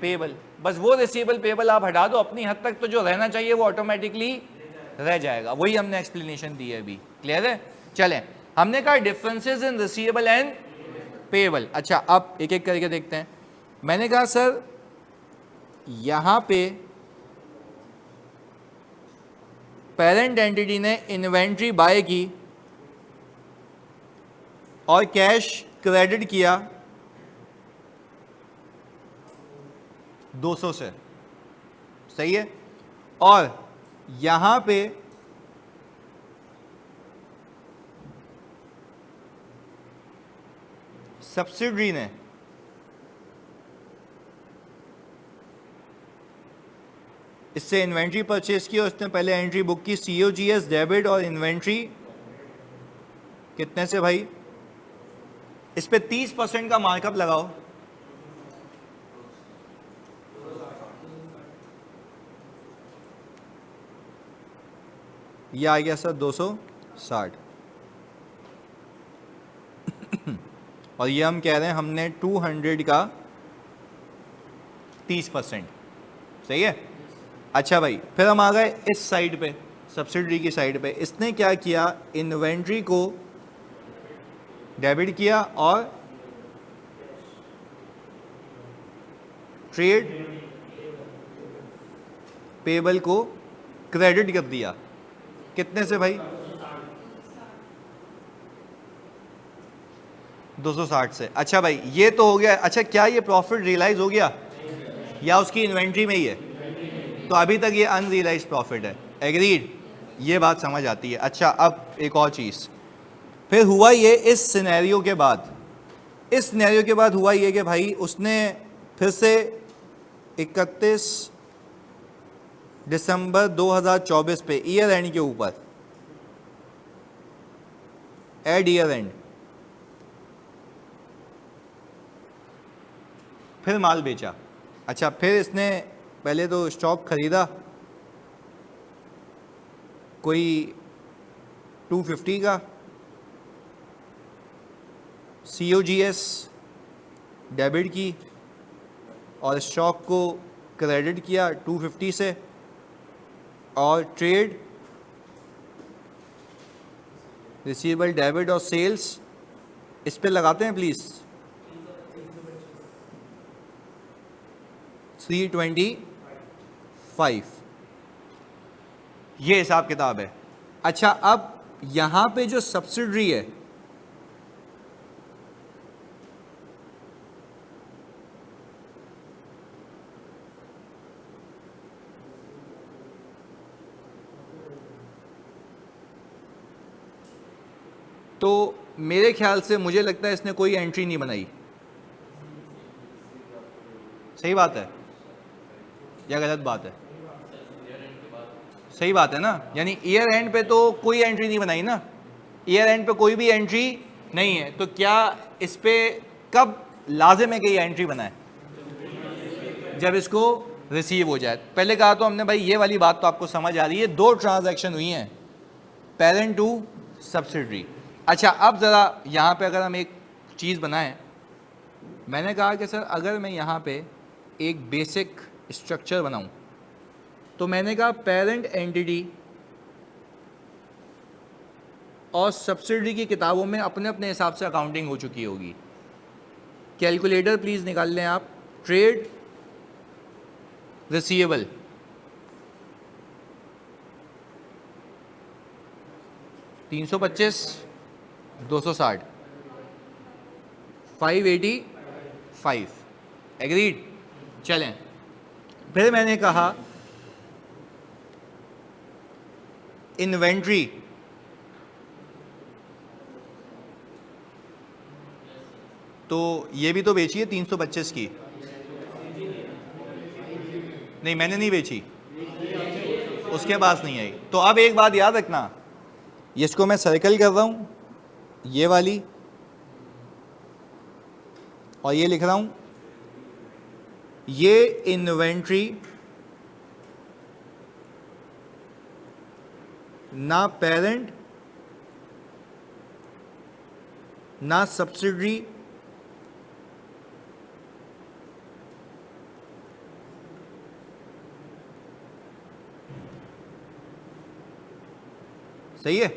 पेएबल। बस वो रिसीवेबल पेएबल आप हटा दो अपनी हद तक, तो जो रहना चाहिए वो ऑटोमेटिकली रह जाएगा, वही हमने एक्सप्लेनेशन दी है अभी। क्लियर है? चलें, हमने कहा differences in receivable and payable. अच्छा, अब एक एक करके देखते हैं। मैंने कहा सर यहां पे पेरेंट एंटिटी ने इन्वेंट्री बाय की और कैश क्रेडिट किया 200 से, सही है, और यहां पे सब्सिडरी ने इससे इन्वेंट्री परचेज की और उसने पहले एंट्री बुक की सीओजीएस डेबिट, और इन्वेंट्री कितने से भाई, इस पे 30% का मार्कअप लगाओ, ये आ गया सर 260, और ये हम कह रहे हैं हमने 200 का 30%, सही है। अच्छा भाई, फिर हम आ गए इस साइड पे, सब्सिडरी की साइड पे, इसने क्या किया, इन्वेंट्री को डेबिट किया और ट्रेड पेबल को क्रेडिट कर दिया, कितने से भाई, 260 से। अच्छा भाई, ये तो हो गया। अच्छा, क्या ये प्रॉफिट रियलाइज हो गया या उसकी इन्वेंट्री में ही है, तो अभी तक ये अनरियलाइज प्रॉफिट है, एग्रीड, ये बात समझ आती है। अच्छा, अब एक और चीज़, फिर हुआ ये इस सिनेरियो के बाद, इस सिनेरियो के बाद हुआ ये कि भाई उसने फिर से 31 दिसंबर 2024 पे ईयर एंड के ऊपर एट ईयर एंड, फिर माल बेचा। अच्छा, फिर इसने पहले तो स्टॉक खरीदा कोई 250 का, COGS डेबिट की और स्टॉक को क्रेडिट किया 250 से, और ट्रेड रिसीवेबल डेबिट और सेल्स इस पे लगाते हैं प्लीज़ 325, ये हिसाब किताब है। अच्छा, अब यहाँ पे जो सब्सिडरी है तो मेरे ख्याल से मुझे लगता है इसने कोई एंट्री नहीं बनाई। सही बात है या गलत बात है? सही बात है ना, यानी ईयर एंड पे तो कोई एंट्री नहीं बनाई ना, ईयर एंड पे कोई भी एंट्री नहीं है। तो क्या इस पे कब लाजिम है कि ये एंट्री बनाए? जब इसको रिसीव हो जाए। पहले कहा तो हमने भाई ये वाली बात तो आपको समझ आ रही है, दो ट्रांजैक्शन हुई हैं, पेरेंट टू सब्सिडरी। अच्छा, अब ज़रा यहाँ पे अगर हम एक चीज़ बनाएं, मैंने कहा कि सर अगर मैं यहाँ पे एक बेसिक स्ट्रक्चर बनाऊं तो मैंने कहा पेरेंट एंटिटी और सब्सिडरी की किताबों में अपने अपने हिसाब से अकाउंटिंग हो चुकी होगी। कैलकुलेटर प्लीज़ निकाल लें आप। Trade receivable $325, $260, $585, agreed. चलें, फिर मैंने कहा इन्वेंट्री तो ये भी तो बेची है 325 की। नहीं, मैंने नहीं बेची, उसके पास नहीं आई। तो अब एक बात याद रखना, इसको मैं सर्कल कर रहा हूं, ये वाली, और ये लिख रहा हूं, ये इन्वेंट्री ना पेरेंट ना सब्सिडरी सही है।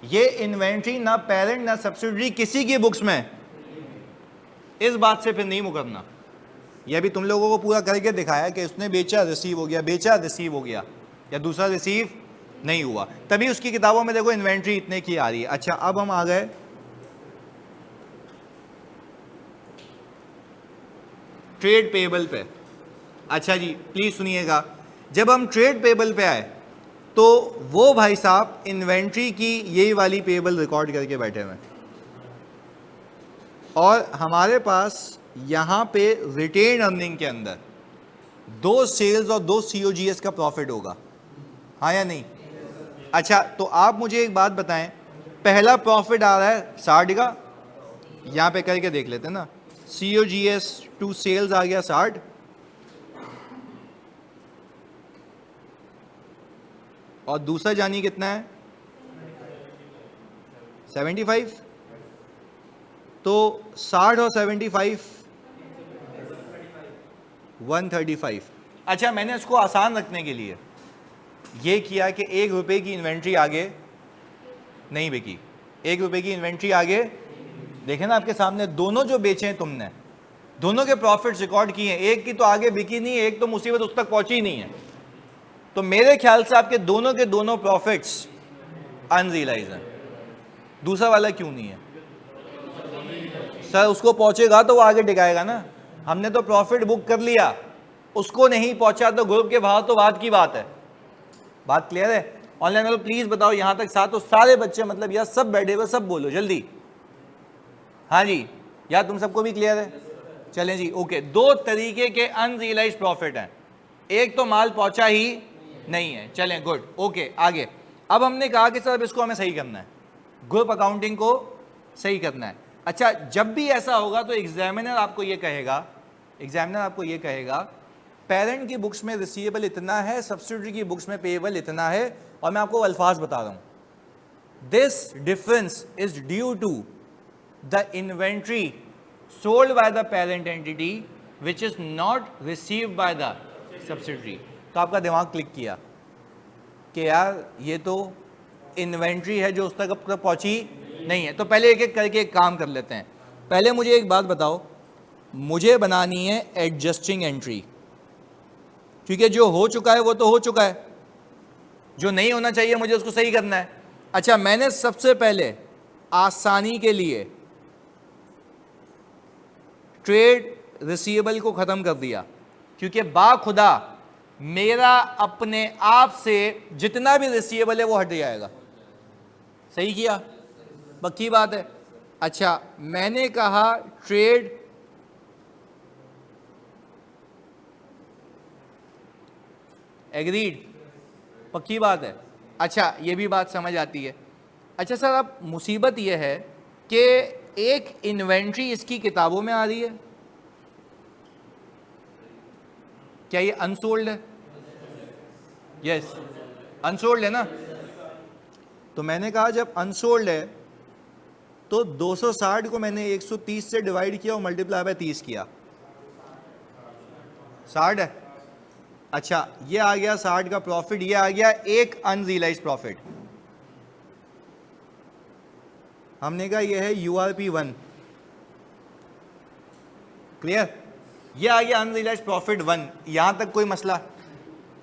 ये इन्वेंट्री ना पेरेंट ना सब्सिडरी किसी की बुक्स में, इस बात से फिर नहीं मुकरना। यह भी तुम लोगों को पूरा करके दिखाया कि उसने बेचा रिसीव हो गया, बेचा रिसीव हो गया, या दूसरा रिसीव नहीं हुआ, तभी उसकी किताबों में देखो इन्वेंट्री इतने की आ रही है। अच्छा, अब हम आ गए ट्रेड पेबल पे। अच्छा जी, प्लीज सुनिएगा, जब हम ट्रेड पेबल पे आए तो वो भाई साहब इन्वेंट्री की यही वाली पेबल रिकॉर्ड करके बैठे हुए, और हमारे पास यहाँ पे रिटेन अर्निंग के अंदर 2 सेल्स और 2 COGS का प्रॉफिट होगा, हाँ या नहीं? अच्छा, तो आप मुझे एक बात बताएं, पहला प्रॉफिट आ रहा है 60 का, यहाँ पे करके देख लेते हैं ना, COGS टू सेल्स आ गया 60, और दूसरा जानी कितना है 75, तो 60 और 75 135। अच्छा, मैंने इसको आसान रखने के लिए ये किया कि ₹1 की इन्वेंट्री आगे नहीं बिकी, ₹1 की इन्वेंट्री आगे, देखें ना आपके सामने, दोनों जो बेचे हैं तुमने, दोनों के प्रॉफिट्स रिकॉर्ड किए हैं, एक की तो आगे बिकी नहीं है, एक तो मुसीबत उस तक पहुंची ही नहीं है। तो मेरे ख्याल से आपके दोनों के दोनों प्रॉफिट्स अनरियलाइज हैं। दूसरा वाला क्यों नहीं है सर? उसको पहुंचेगा तो वो आगे टिकाएगा ना, हमने तो प्रॉफिट बुक कर लिया, उसको नहीं पहुंचा तो ग्रुप के बाहर तो बात की बात है। बात क्लियर है? ऑनलाइन वालों प्लीज बताओ, यहां तक साथ तो सारे बच्चे, मतलब यार सब बैठे हुए, सब बोलो जल्दी। हाँ जी, यार तुम सबको भी क्लियर है? चलें जी, ओके। 2 तरीके के अनरियलाइज्ड प्रॉफिट हैं, एक तो माल पहुंचा ही नहीं है। चलें, गुड, ओके, आगे। अब हमने कहा कि सर इसको हमें सही करना है, ग्रुप अकाउंटिंग को सही करना है। अच्छा, जब भी ऐसा होगा तो एग्जामिनर आपको ये कहेगा पेरेंट की बुक्स में रिसीवेबल इतना है, सब्सिडियरी की बुक्स में पेएबल इतना है, और मैं आपको अल्फाज बता रहा हूं, this difference is due to the inventory sold by the parent entity which is not received by the subsidiary. तो आपका दिमाग क्लिक किया कि यार ये तो इन्वेंट्री है जो उस तक अब तक पहुंची नहीं है। तो पहले एक एक करके एक काम कर लेते हैं। पहले मुझे एक बात बताओ, मुझे बनानी है एडजस्टिंग एंट्री, क्योंकि जो हो चुका है वो तो हो चुका है, जो नहीं होना चाहिए मुझे उसको सही करना है। अच्छा, मैंने सबसे पहले आसानी के लिए ट्रेड रिसीवेबल को खत्म कर दिया, क्योंकि बाखुदा मेरा अपने आप से जितना भी रिसीवेबल है वो हट जाएगा। सही किया, पक्की बात है। अच्छा, मैंने कहा ट्रेड एग्रीड, पक्की बात है। अच्छा, ये भी बात समझ आती है। अच्छा सर, अब मुसीबत ये है कि एक इन्वेंट्री इसकी किताबों में आ रही है, क्या ये अनसोल्ड है? यस, अनसोल्ड है ना। तो मैंने कहा जब अनसोल्ड है तो 260 को मैंने 130 से डिवाइड किया और मल्टीप्लाई बाय 30 किया, 60 है। अच्छा, ये आ गया 60 का प्रॉफिट, ये आ गया एक अनरियलाइज्ड प्रॉफिट। हमने कहा ये है URP1, क्लियर? ये आ गया अनरियलाइज्ड प्रॉफिट 1। यहां तक कोई मसला?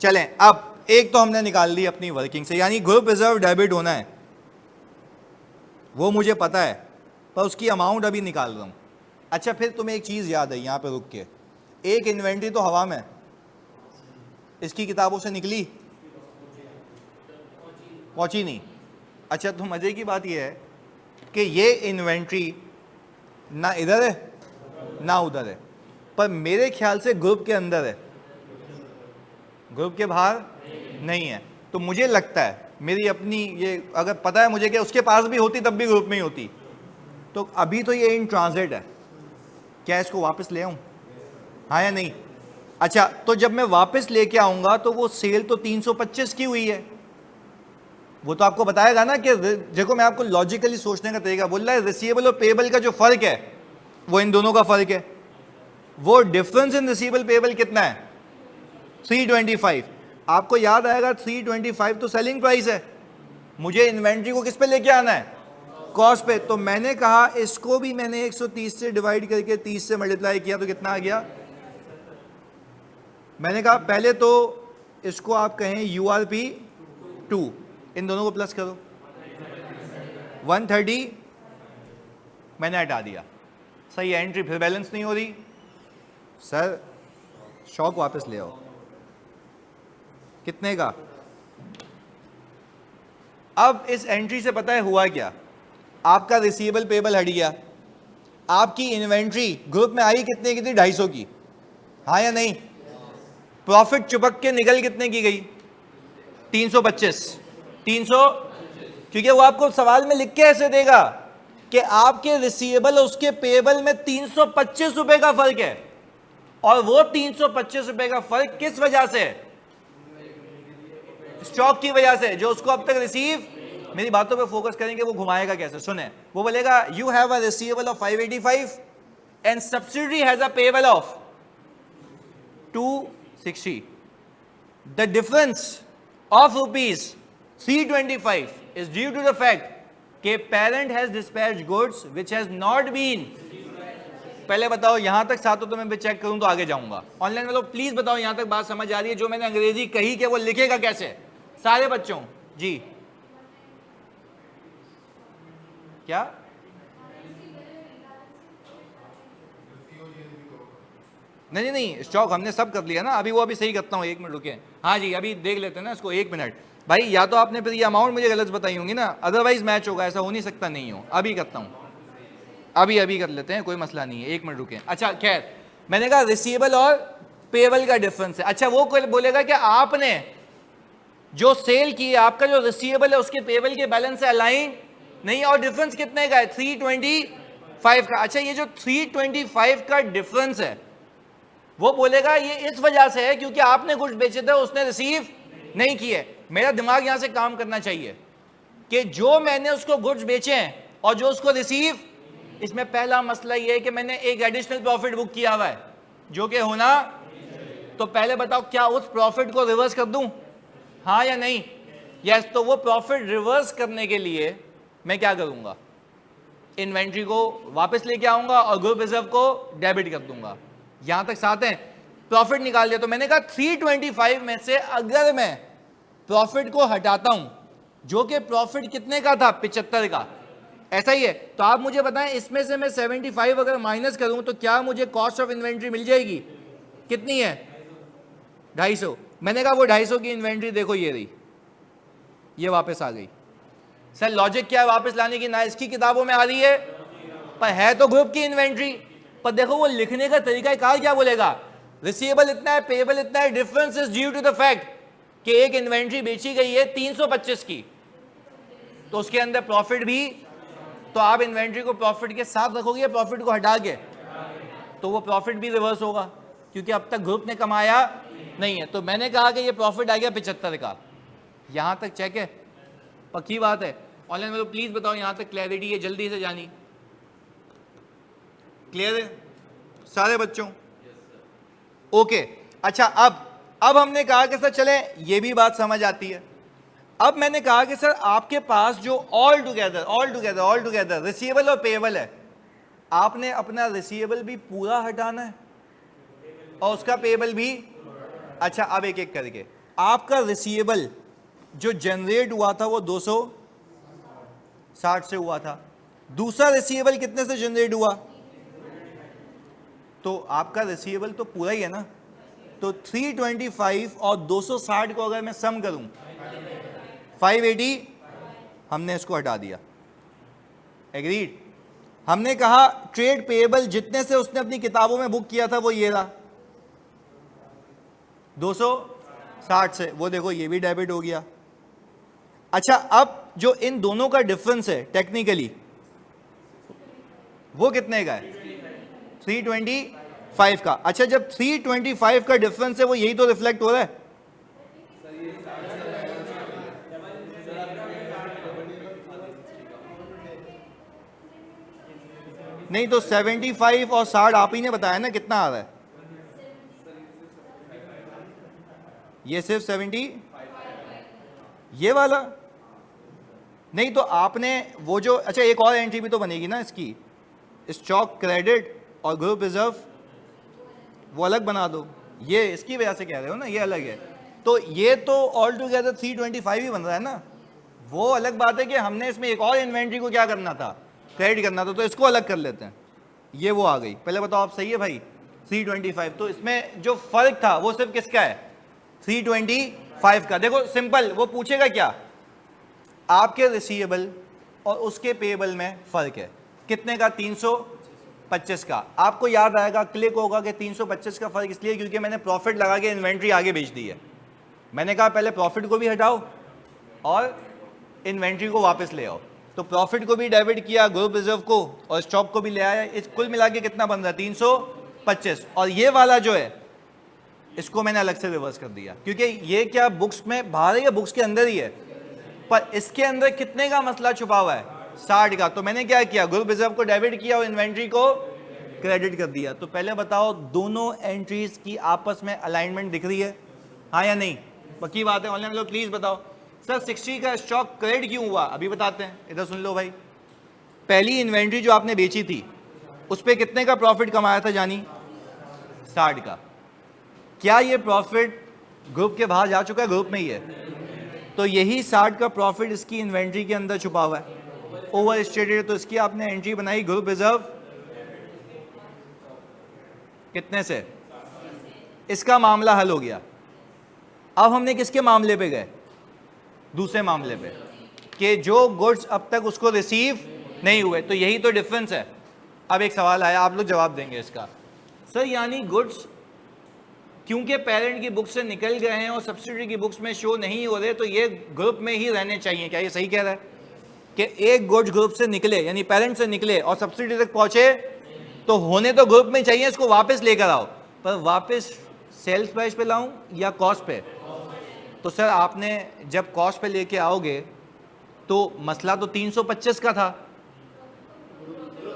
चलें, अब एक तो हमने निकाल ली अपनी वर्किंग से, यानी ग्रुप रिजर्व डेबिट होना है, वो मुझे पता है, पर उसकी अमाउंट अभी निकाल रहा हूं। अच्छा, फिर तुम्हें एक चीज याद है, यहां पे रुक के, एक इन्वेंट्री तो हवा में, इसकी किताबों से निकली, पहुंची नहीं। अच्छा, तो मजे की बात यह है कि ये इन्वेंट्री ना इधर है ना उधर है, पर मेरे ख्याल से ग्रुप के अंदर है, ग्रुप के बाहर नहीं है। तो मुझे लगता है, मेरी अपनी ये, अगर पता है मुझे कि उसके पास भी होती तब भी ग्रुप में ही होती। तो अभी तो ये इन ट्रांजिट है, क्या इसको वापस ले आऊं, हाँ या नहीं? अच्छा, तो जब मैं वापस लेके आऊंगा तो वो सेल तो 325 की हुई है, वो तो आपको बताएगा ना कि देखो, मैं आपको लॉजिकली सोचने का तरीका बोल रहा है, रिसीवेबल और पेएबल का जो फर्क है वो इन दोनों का फर्क है। वो डिफरेंस इन रिसीवेबल पेएबल कितना है? 325। आपको याद आएगा 325 तो सेलिंग प्राइस है, मुझे इन्वेंट्री को किस पे लेके आना है? कॉस्ट पे। तो मैंने कहा इसको भी मैंने 130 से डिवाइड करके 30 से मल्टीप्लाई किया, तो कितना आ गया? मैंने कहा पहले तो इसको आप कहें URP2, इन दोनों को प्लस करो, 130 मैंने हटा दिया। सही है, एंट्री फिर बैलेंस नहीं हो रही। सर शॉक वापस ले आओ, कितने का? अब इस एंट्री से पता है हुआ क्या? आपका रिसीवेबल पेएबल हट गया, आपकी इन्वेंट्री ग्रुप में आई कितने की थी? 250 की, हाँ या नहीं? प्रॉफिट चुपक के निकल कितने की गई? 325। 300, क्योंकि वो आपको सवाल में लिख के ऐसे देगा कि आपके रिसीवेबल और उसके पेएबल में 325 रुपए का फर्क है, और वो 325 रुपए का फर्क किस वजह से? स्टॉक की वजह से, जो उसको अब तक रिसीव, मेरी बातों पे फोकस करेंगे, वो घुमाएगा कैसे, सुने। वो बोलेगा you have a receivable of 585 and subsidiary has a payable of 260. The difference of rupees 325 is due to the fact कि parent has dispatched goods which has not been. पहले बताओ यहां तक सातों, तो मैं चेक करूं तो आगे जाऊंगा। ऑनलाइन वालों प्लीज बताओ यहां तक बात समझ आ रही है? जो मैंने अंग्रेजी कही कि वो लिखेगा कैसे सारे बच्चों? जी क्या? नहीं नहीं, स्टॉक हमने सब कर लिया ना, अभी वो अभी सही करता हूँ, 1 मिनट रुके। हाँ जी, अभी देख लेते हैं ना इसको, 1 मिनट भाई। या तो आपने फिर ये अमाउंट मुझे गलत बताई होंगी ना, अदरवाइज मैच होगा, ऐसा हो नहीं सकता नहीं हो। अभी करता हूँ, अभी कर लेते हैं, कोई मसला नहीं है, 1 मिनट रुके। अच्छा खैर, मैंने कहा रिसीवेबल और पेएबल का डिफरेंस है। अच्छा, वो बोलेगा कि आपने जो सेल की, आपका जो रिसीवेबल है उसके पेएबल के बैलेंस से अलाइन नहीं, और डिफरेंस कितने का है? 325 का। अच्छा, ये जो 325 का डिफरेंस है वो बोलेगा ये इस वजह से है क्योंकि आपने गुड्स बेचे थे, उसने रिसीव नहीं किए। मेरा दिमाग यहां से काम करना चाहिए कि जो मैंने उसको गुड्स बेचे हैं और जो उसको रिसीव, इसमें पहला मसला ये है कि मैंने एक एडिशनल प्रॉफिट बुक किया हुआ है जो कि होना, तो पहले बताओ क्या उस प्रॉफिट को रिवर्स कर दूं, हाँ या नहीं? यस। तो वो प्रॉफिट रिवर्स करने के लिए मैं क्या करूंगा? इन्वेंट्री को वापस लेके आऊंगा और ग्रुप रिजर्व को डेबिट कर दूंगा। यहां तक साथ हैं? प्रॉफिट निकाल दिया। तो मैंने कहा 325 में से अगर मैं प्रॉफिट को हटाता हूं, जो कि प्रॉफिट कितने का था? 75 का, ऐसा ही है। तो आप मुझे बताएं इसमें से मैं 75 अगर माइनस करूं तो क्या मुझे कॉस्ट ऑफ इन्वेंट्री मिल जाएगी? कितनी है? 250। मैंने कहा वो 250 की इन्वेंट्री देखो ये रही, ये वापस आ गई। सर लॉजिक क्या है वापस लाने की? ना इसकी किताबों में आ रही है, पर है तो ग्रुप की इन्वेंट्री। पर देखो वो लिखने का तरीका कार क्या बोलेगा? रिसीवेबल इतना है, पेएबल इतना है, difference is due to the fact कि एक इन्वेंट्री बेची गई है 325 की, तो उसके अंदर प्रॉफिट भी, तो आप इन्वेंट्री को प्रॉफिट के साथ रखोगे, प्रॉफिट को हटा के, तो वो प्रॉफिट भी रिवर्स होगा क्योंकि अब तक ग्रुप ने कमाया नहीं है। तो मैंने कहा कि ये प्रॉफिट आ गया 75 का। यहां तक चेक है? पक्की बात है? ऑनलाइन में तो प्लीज बताओ यहां तक क्लैरिटी है, जल्दी से जानी। क्लियर है सारे बच्चों? ओके। अच्छा, अब हमने कहा कि सर चले ये भी बात समझ आती है। अब मैंने कहा कि सर आपके पास जो ऑल टुगेदर रिसीवेबल और पेएबल है, आपने अपना रिसीवेबल भी पूरा हटाना है और उसका पेएबल भी। अच्छा, अब एक एक करके आपका रिसीवेबल जो जनरेट हुआ था वो 260 से हुआ था, दूसरा रिसीवेबल कितने से जनरेट हुआ? तो आपका रिसीवेबल तो पूरा ही है ना। तो 325 और 260 को अगर मैं सम करूं 580, हमने इसको हटा दिया। एग्रीड? हमने कहा ट्रेड पेएबल जितने से उसने अपनी किताबों में बुक किया था वो ये रहा 260 से, वो देखो ये भी डेबिट हो गया। अच्छा, अब जो इन दोनों का डिफरेंस है टेक्निकली वो कितने का है? 325 का। अच्छा, जब 325 का डिफरेंस है वो यही तो रिफ्लेक्ट हो रहा है। नहीं तो 75 और 60 आप ही ने बताया ना कितना आ रहा है? ये सिर्फ 70, ये वाला नहीं। तो आपने वो जो, अच्छा एक और एंट्री भी तो बनेगी ना इसकी, स्टॉक क्रेडिट और ग्रुप रिजर्व, वो अलग बना दो। ये इसकी वजह से कह रहे हो ना, ये अलग है। तो ये तो ऑल टुगेदर 325 ही बन रहा है ना। वो अलग बात है कि हमने इसमें एक और इन्वेंट्री को क्या करना था? क्रेडिट करना था, तो इसको अलग कर लेते हैं। ये वो आ गई। पहले बताओ आप सही है भाई? 325। तो इसमें जो फर्क था वो सिर्फ किसका है? 325 का। देखो सिंपल, वो पूछेगा क्या? आपके रिसीवेबल और उसके पेएबल में फर्क है कितने का? 325 का। आपको याद आएगा, क्लिक होगा कि 325 का फर्क इसलिए क्योंकि मैंने प्रॉफिट लगा के इन्वेंट्री आगे बेच दी है। मैंने कहा पहले प्रॉफिट को भी हटाओ और इन्वेंट्री को वापस ले आओ। तो प्रॉफिट को भी डेबिट किया, ग्रुप रिजर्व को और स्टॉक को भी ले आया। इस कुल मिला के कितना बन रहा है? 325। और ये वाला जो है इसको मैंने अलग से रिवर्स कर दिया क्योंकि ये क्या बुक्स में बाहर है या बुक्स के अंदर ही है, पर इसके अंदर कितने का मसला छुपा हुआ है? 60 का। तो मैंने क्या किया? ग्रुप रिजर्व को डेबिट किया और इन्वेंट्री को क्रेडिट कर दिया। तो पहले बताओ दोनों एंट्रीज की आपस में अलाइनमेंट दिख रही है, हाँ या नहीं? पक्की बात है? ऑनलाइन लोग प्लीज बताओ। सर 60 का स्टॉक क्रेडिट क्यों हुआ? अभी बताते हैं, इधर सुन लो भाई। पहली इन्वेंट्री जो आपने बेची थी उस पर कितने का प्रॉफिट कमाया था जानी? 60 का। क्या ये प्रॉफिट ग्रुप के बाहर जा चुका है? ग्रुप में ही है। तो यही 60 का प्रॉफिट इसकी इन्वेंट्री के अंदर छुपा हुआ है, ओवर स्टेटेड। तो इसकी आपने एंट्री बनाई ग्रुप रिजर्व कितने से? इसका मामला हल हो गया। अब हमने किसके मामले पे गए? दूसरे मामले पे, कि जो गुड्स अब तक उसको रिसीव नहीं हुए। तो यही तो डिफरेंस है। अब एक सवाल आया, आप लोग जवाब देंगे इसका। सर यानी गुड्स क्योंकि पेरेंट की बुक से निकल गए हैं और सब्सिडियरी की बुक्स में शो नहीं हो रहे, तो ये ग्रुप में ही रहने चाहिए, क्या ये सही कह रहा है? कि एक गुड्स ग्रुप से निकले यानी पेरेंट से निकले और सब्सिडी तक पहुंचे, तो होने तो ग्रुप में चाहिए, इसको वापस लेकर आओ, पर वापस सेल्स प्राइस पे लाऊं या कॉस्ट पे? तो सर आपने जब कॉस्ट पे लेके आओगे तो मसला तो 325 का था,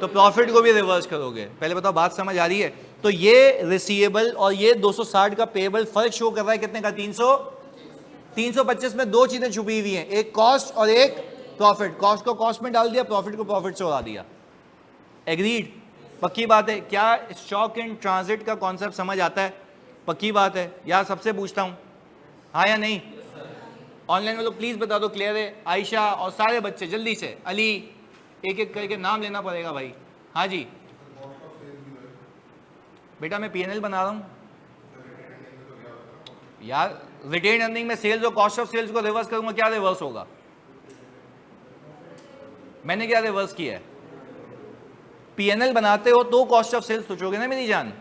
तो प्रॉफिट को भी रिवर्स करोगे। पहले बताओ बात समझ आ रही है? तो ये रिसीवेबल और ये 260 का पेबल फर्क शो कर रहा है कितने का? 325 में दो चीजें छुपी हुई हैं, एक कॉस्ट और एक प्रॉफिट। कॉस्ट को कॉस्ट में डाल दिया, प्रॉफिट को प्रॉफिट से उड़ा दिया। एग्रीड? पक्की बात है? क्या स्टॉक इन ट्रांजिट का कॉन्सेप्ट समझ आता है? पक्की बात है? यार सबसे पूछता हूं, हाँ या नहीं? ऑनलाइन वालों प्लीज बता दो क्लियर है? आयशा और सारे बच्चे जल्दी से, अली, एक एक करके नाम लेना पड़ेगा भाई। हाँ जी बेटा मैं पीएनएल बना रहा हूं यार। रिटेन अर्निंग में सेल्स और कॉस्ट ऑफ सेल्स को रिवर्स करूंगा, क्या रिवर्स होगा? मैंने क्या रिवर्स किया है? पीएनएल बनाते हो तो कॉस्ट ऑफ सेल्स सोचोगे ना मेरी जान।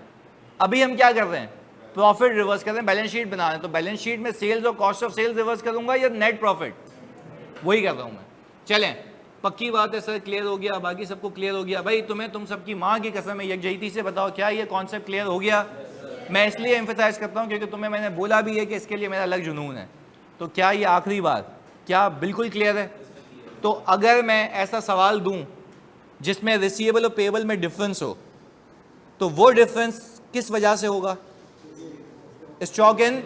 अभी हम क्या कर रहे हैं? प्रॉफिट रिवर्स कर रहे हैं, बैलेंस शीट बना रहे हैं। तो बैलेंस शीट में सेल्स और कॉस्ट ऑफ सेल्स रिवर्स करूंगा या नेट प्रॉफिट? वही कर रहा हूं मैं। चलें, पक्की बात है सर, क्लियर हो गया? बाकी सबको क्लियर हो गया? भाई तुम्हें, तुम सबकी माँ की कसम है, यकजहती से बताओ क्या ये कॉन्सेप्ट क्लियर हो गया? मैं इसलिए एम्फेसाइज करता हूँ क्योंकि तुम्हें मैंने बोला भी है कि इसके लिए मेरा अलग जुनून है। तो क्या ये आखिरी बार क्या बिल्कुल क्लियर है? तो अगर मैं ऐसा सवाल दूं जिसमें रिसीवेबल और पेएबल में डिफरेंस हो, तो वो डिफरेंस किस वजह से होगा? Stock in.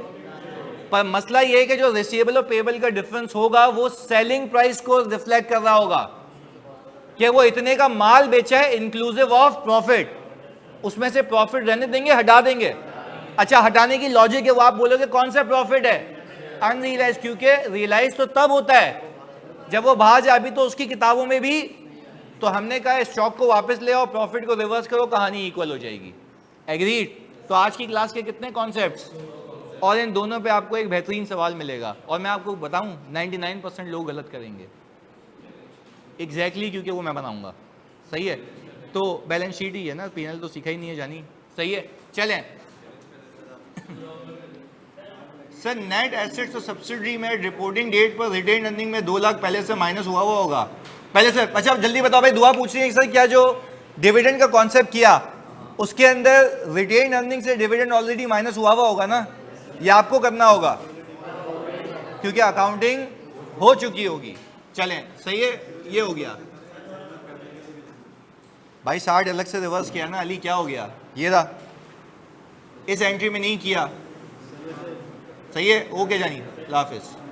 पर मसला ये है कि जो रिसीवेबल और पेएबल का डिफरेंस होगा वो सेलिंग प्राइस को रिफ्लेक्ट कर रहा होगा कि वो इतने का माल बेचा है इंक्लूसिव ऑफ प्रॉफिट। उसमें से प्रॉफिट रहने देंगे, हटा देंगे? अच्छा, हटाने की लॉजिक है वो आप बोलोगे कौन सा प्रॉफिट है? अनरियलाइज। क्योंकि रियलाइज तो तब होता है जब वो बाहर जाए। अभी तो उसकी किताबों में भी तो हमने कहा स्टॉक को वापस ले आओ, प्रॉफिट को रिवर्स करो, कहानी इक्वल हो जाएगी। एग्रीड? तो आज की क्लास के कितने कॉन्सेप्ट्स, और इन दोनों पे आपको एक बेहतरीन सवाल मिलेगा। और मैं आपको बताऊं 99% लोग गलत करेंगे एग्जैक्टली क्योंकि वो मैं बनाऊंगा। सही है? तो बैलेंस शीट ही है ना, पीएनएल तो सीखा ही नहीं है जानी। सही है? चलें सर, नेट एसेट्स और सब्सिडी में रिपोर्टिंग डेट पर रिटेन अर्निंग में 2 लाख पहले से माइनस हुआ होगा पहले से। अच्छा जल्दी बताओ भाई, दुआ पूछ रही है सर, क्या जो डिविडेंड का कॉन्सेप्ट किया उसके अंदर रिटेन अर्निंग से डिविडेंड ऑलरेडी माइनस हुआ होगा ना? ये आपको करना होगा क्योंकि अकाउंटिंग हो चुकी होगी। चलें, सही है, ये हो गया भाई। 60 अलग से रिवर्स किया ना अली, क्या हो गया? ये रहा, इस एंट्री में नहीं किया। सही है? ओके जानी, अल्लाह हाफिज़।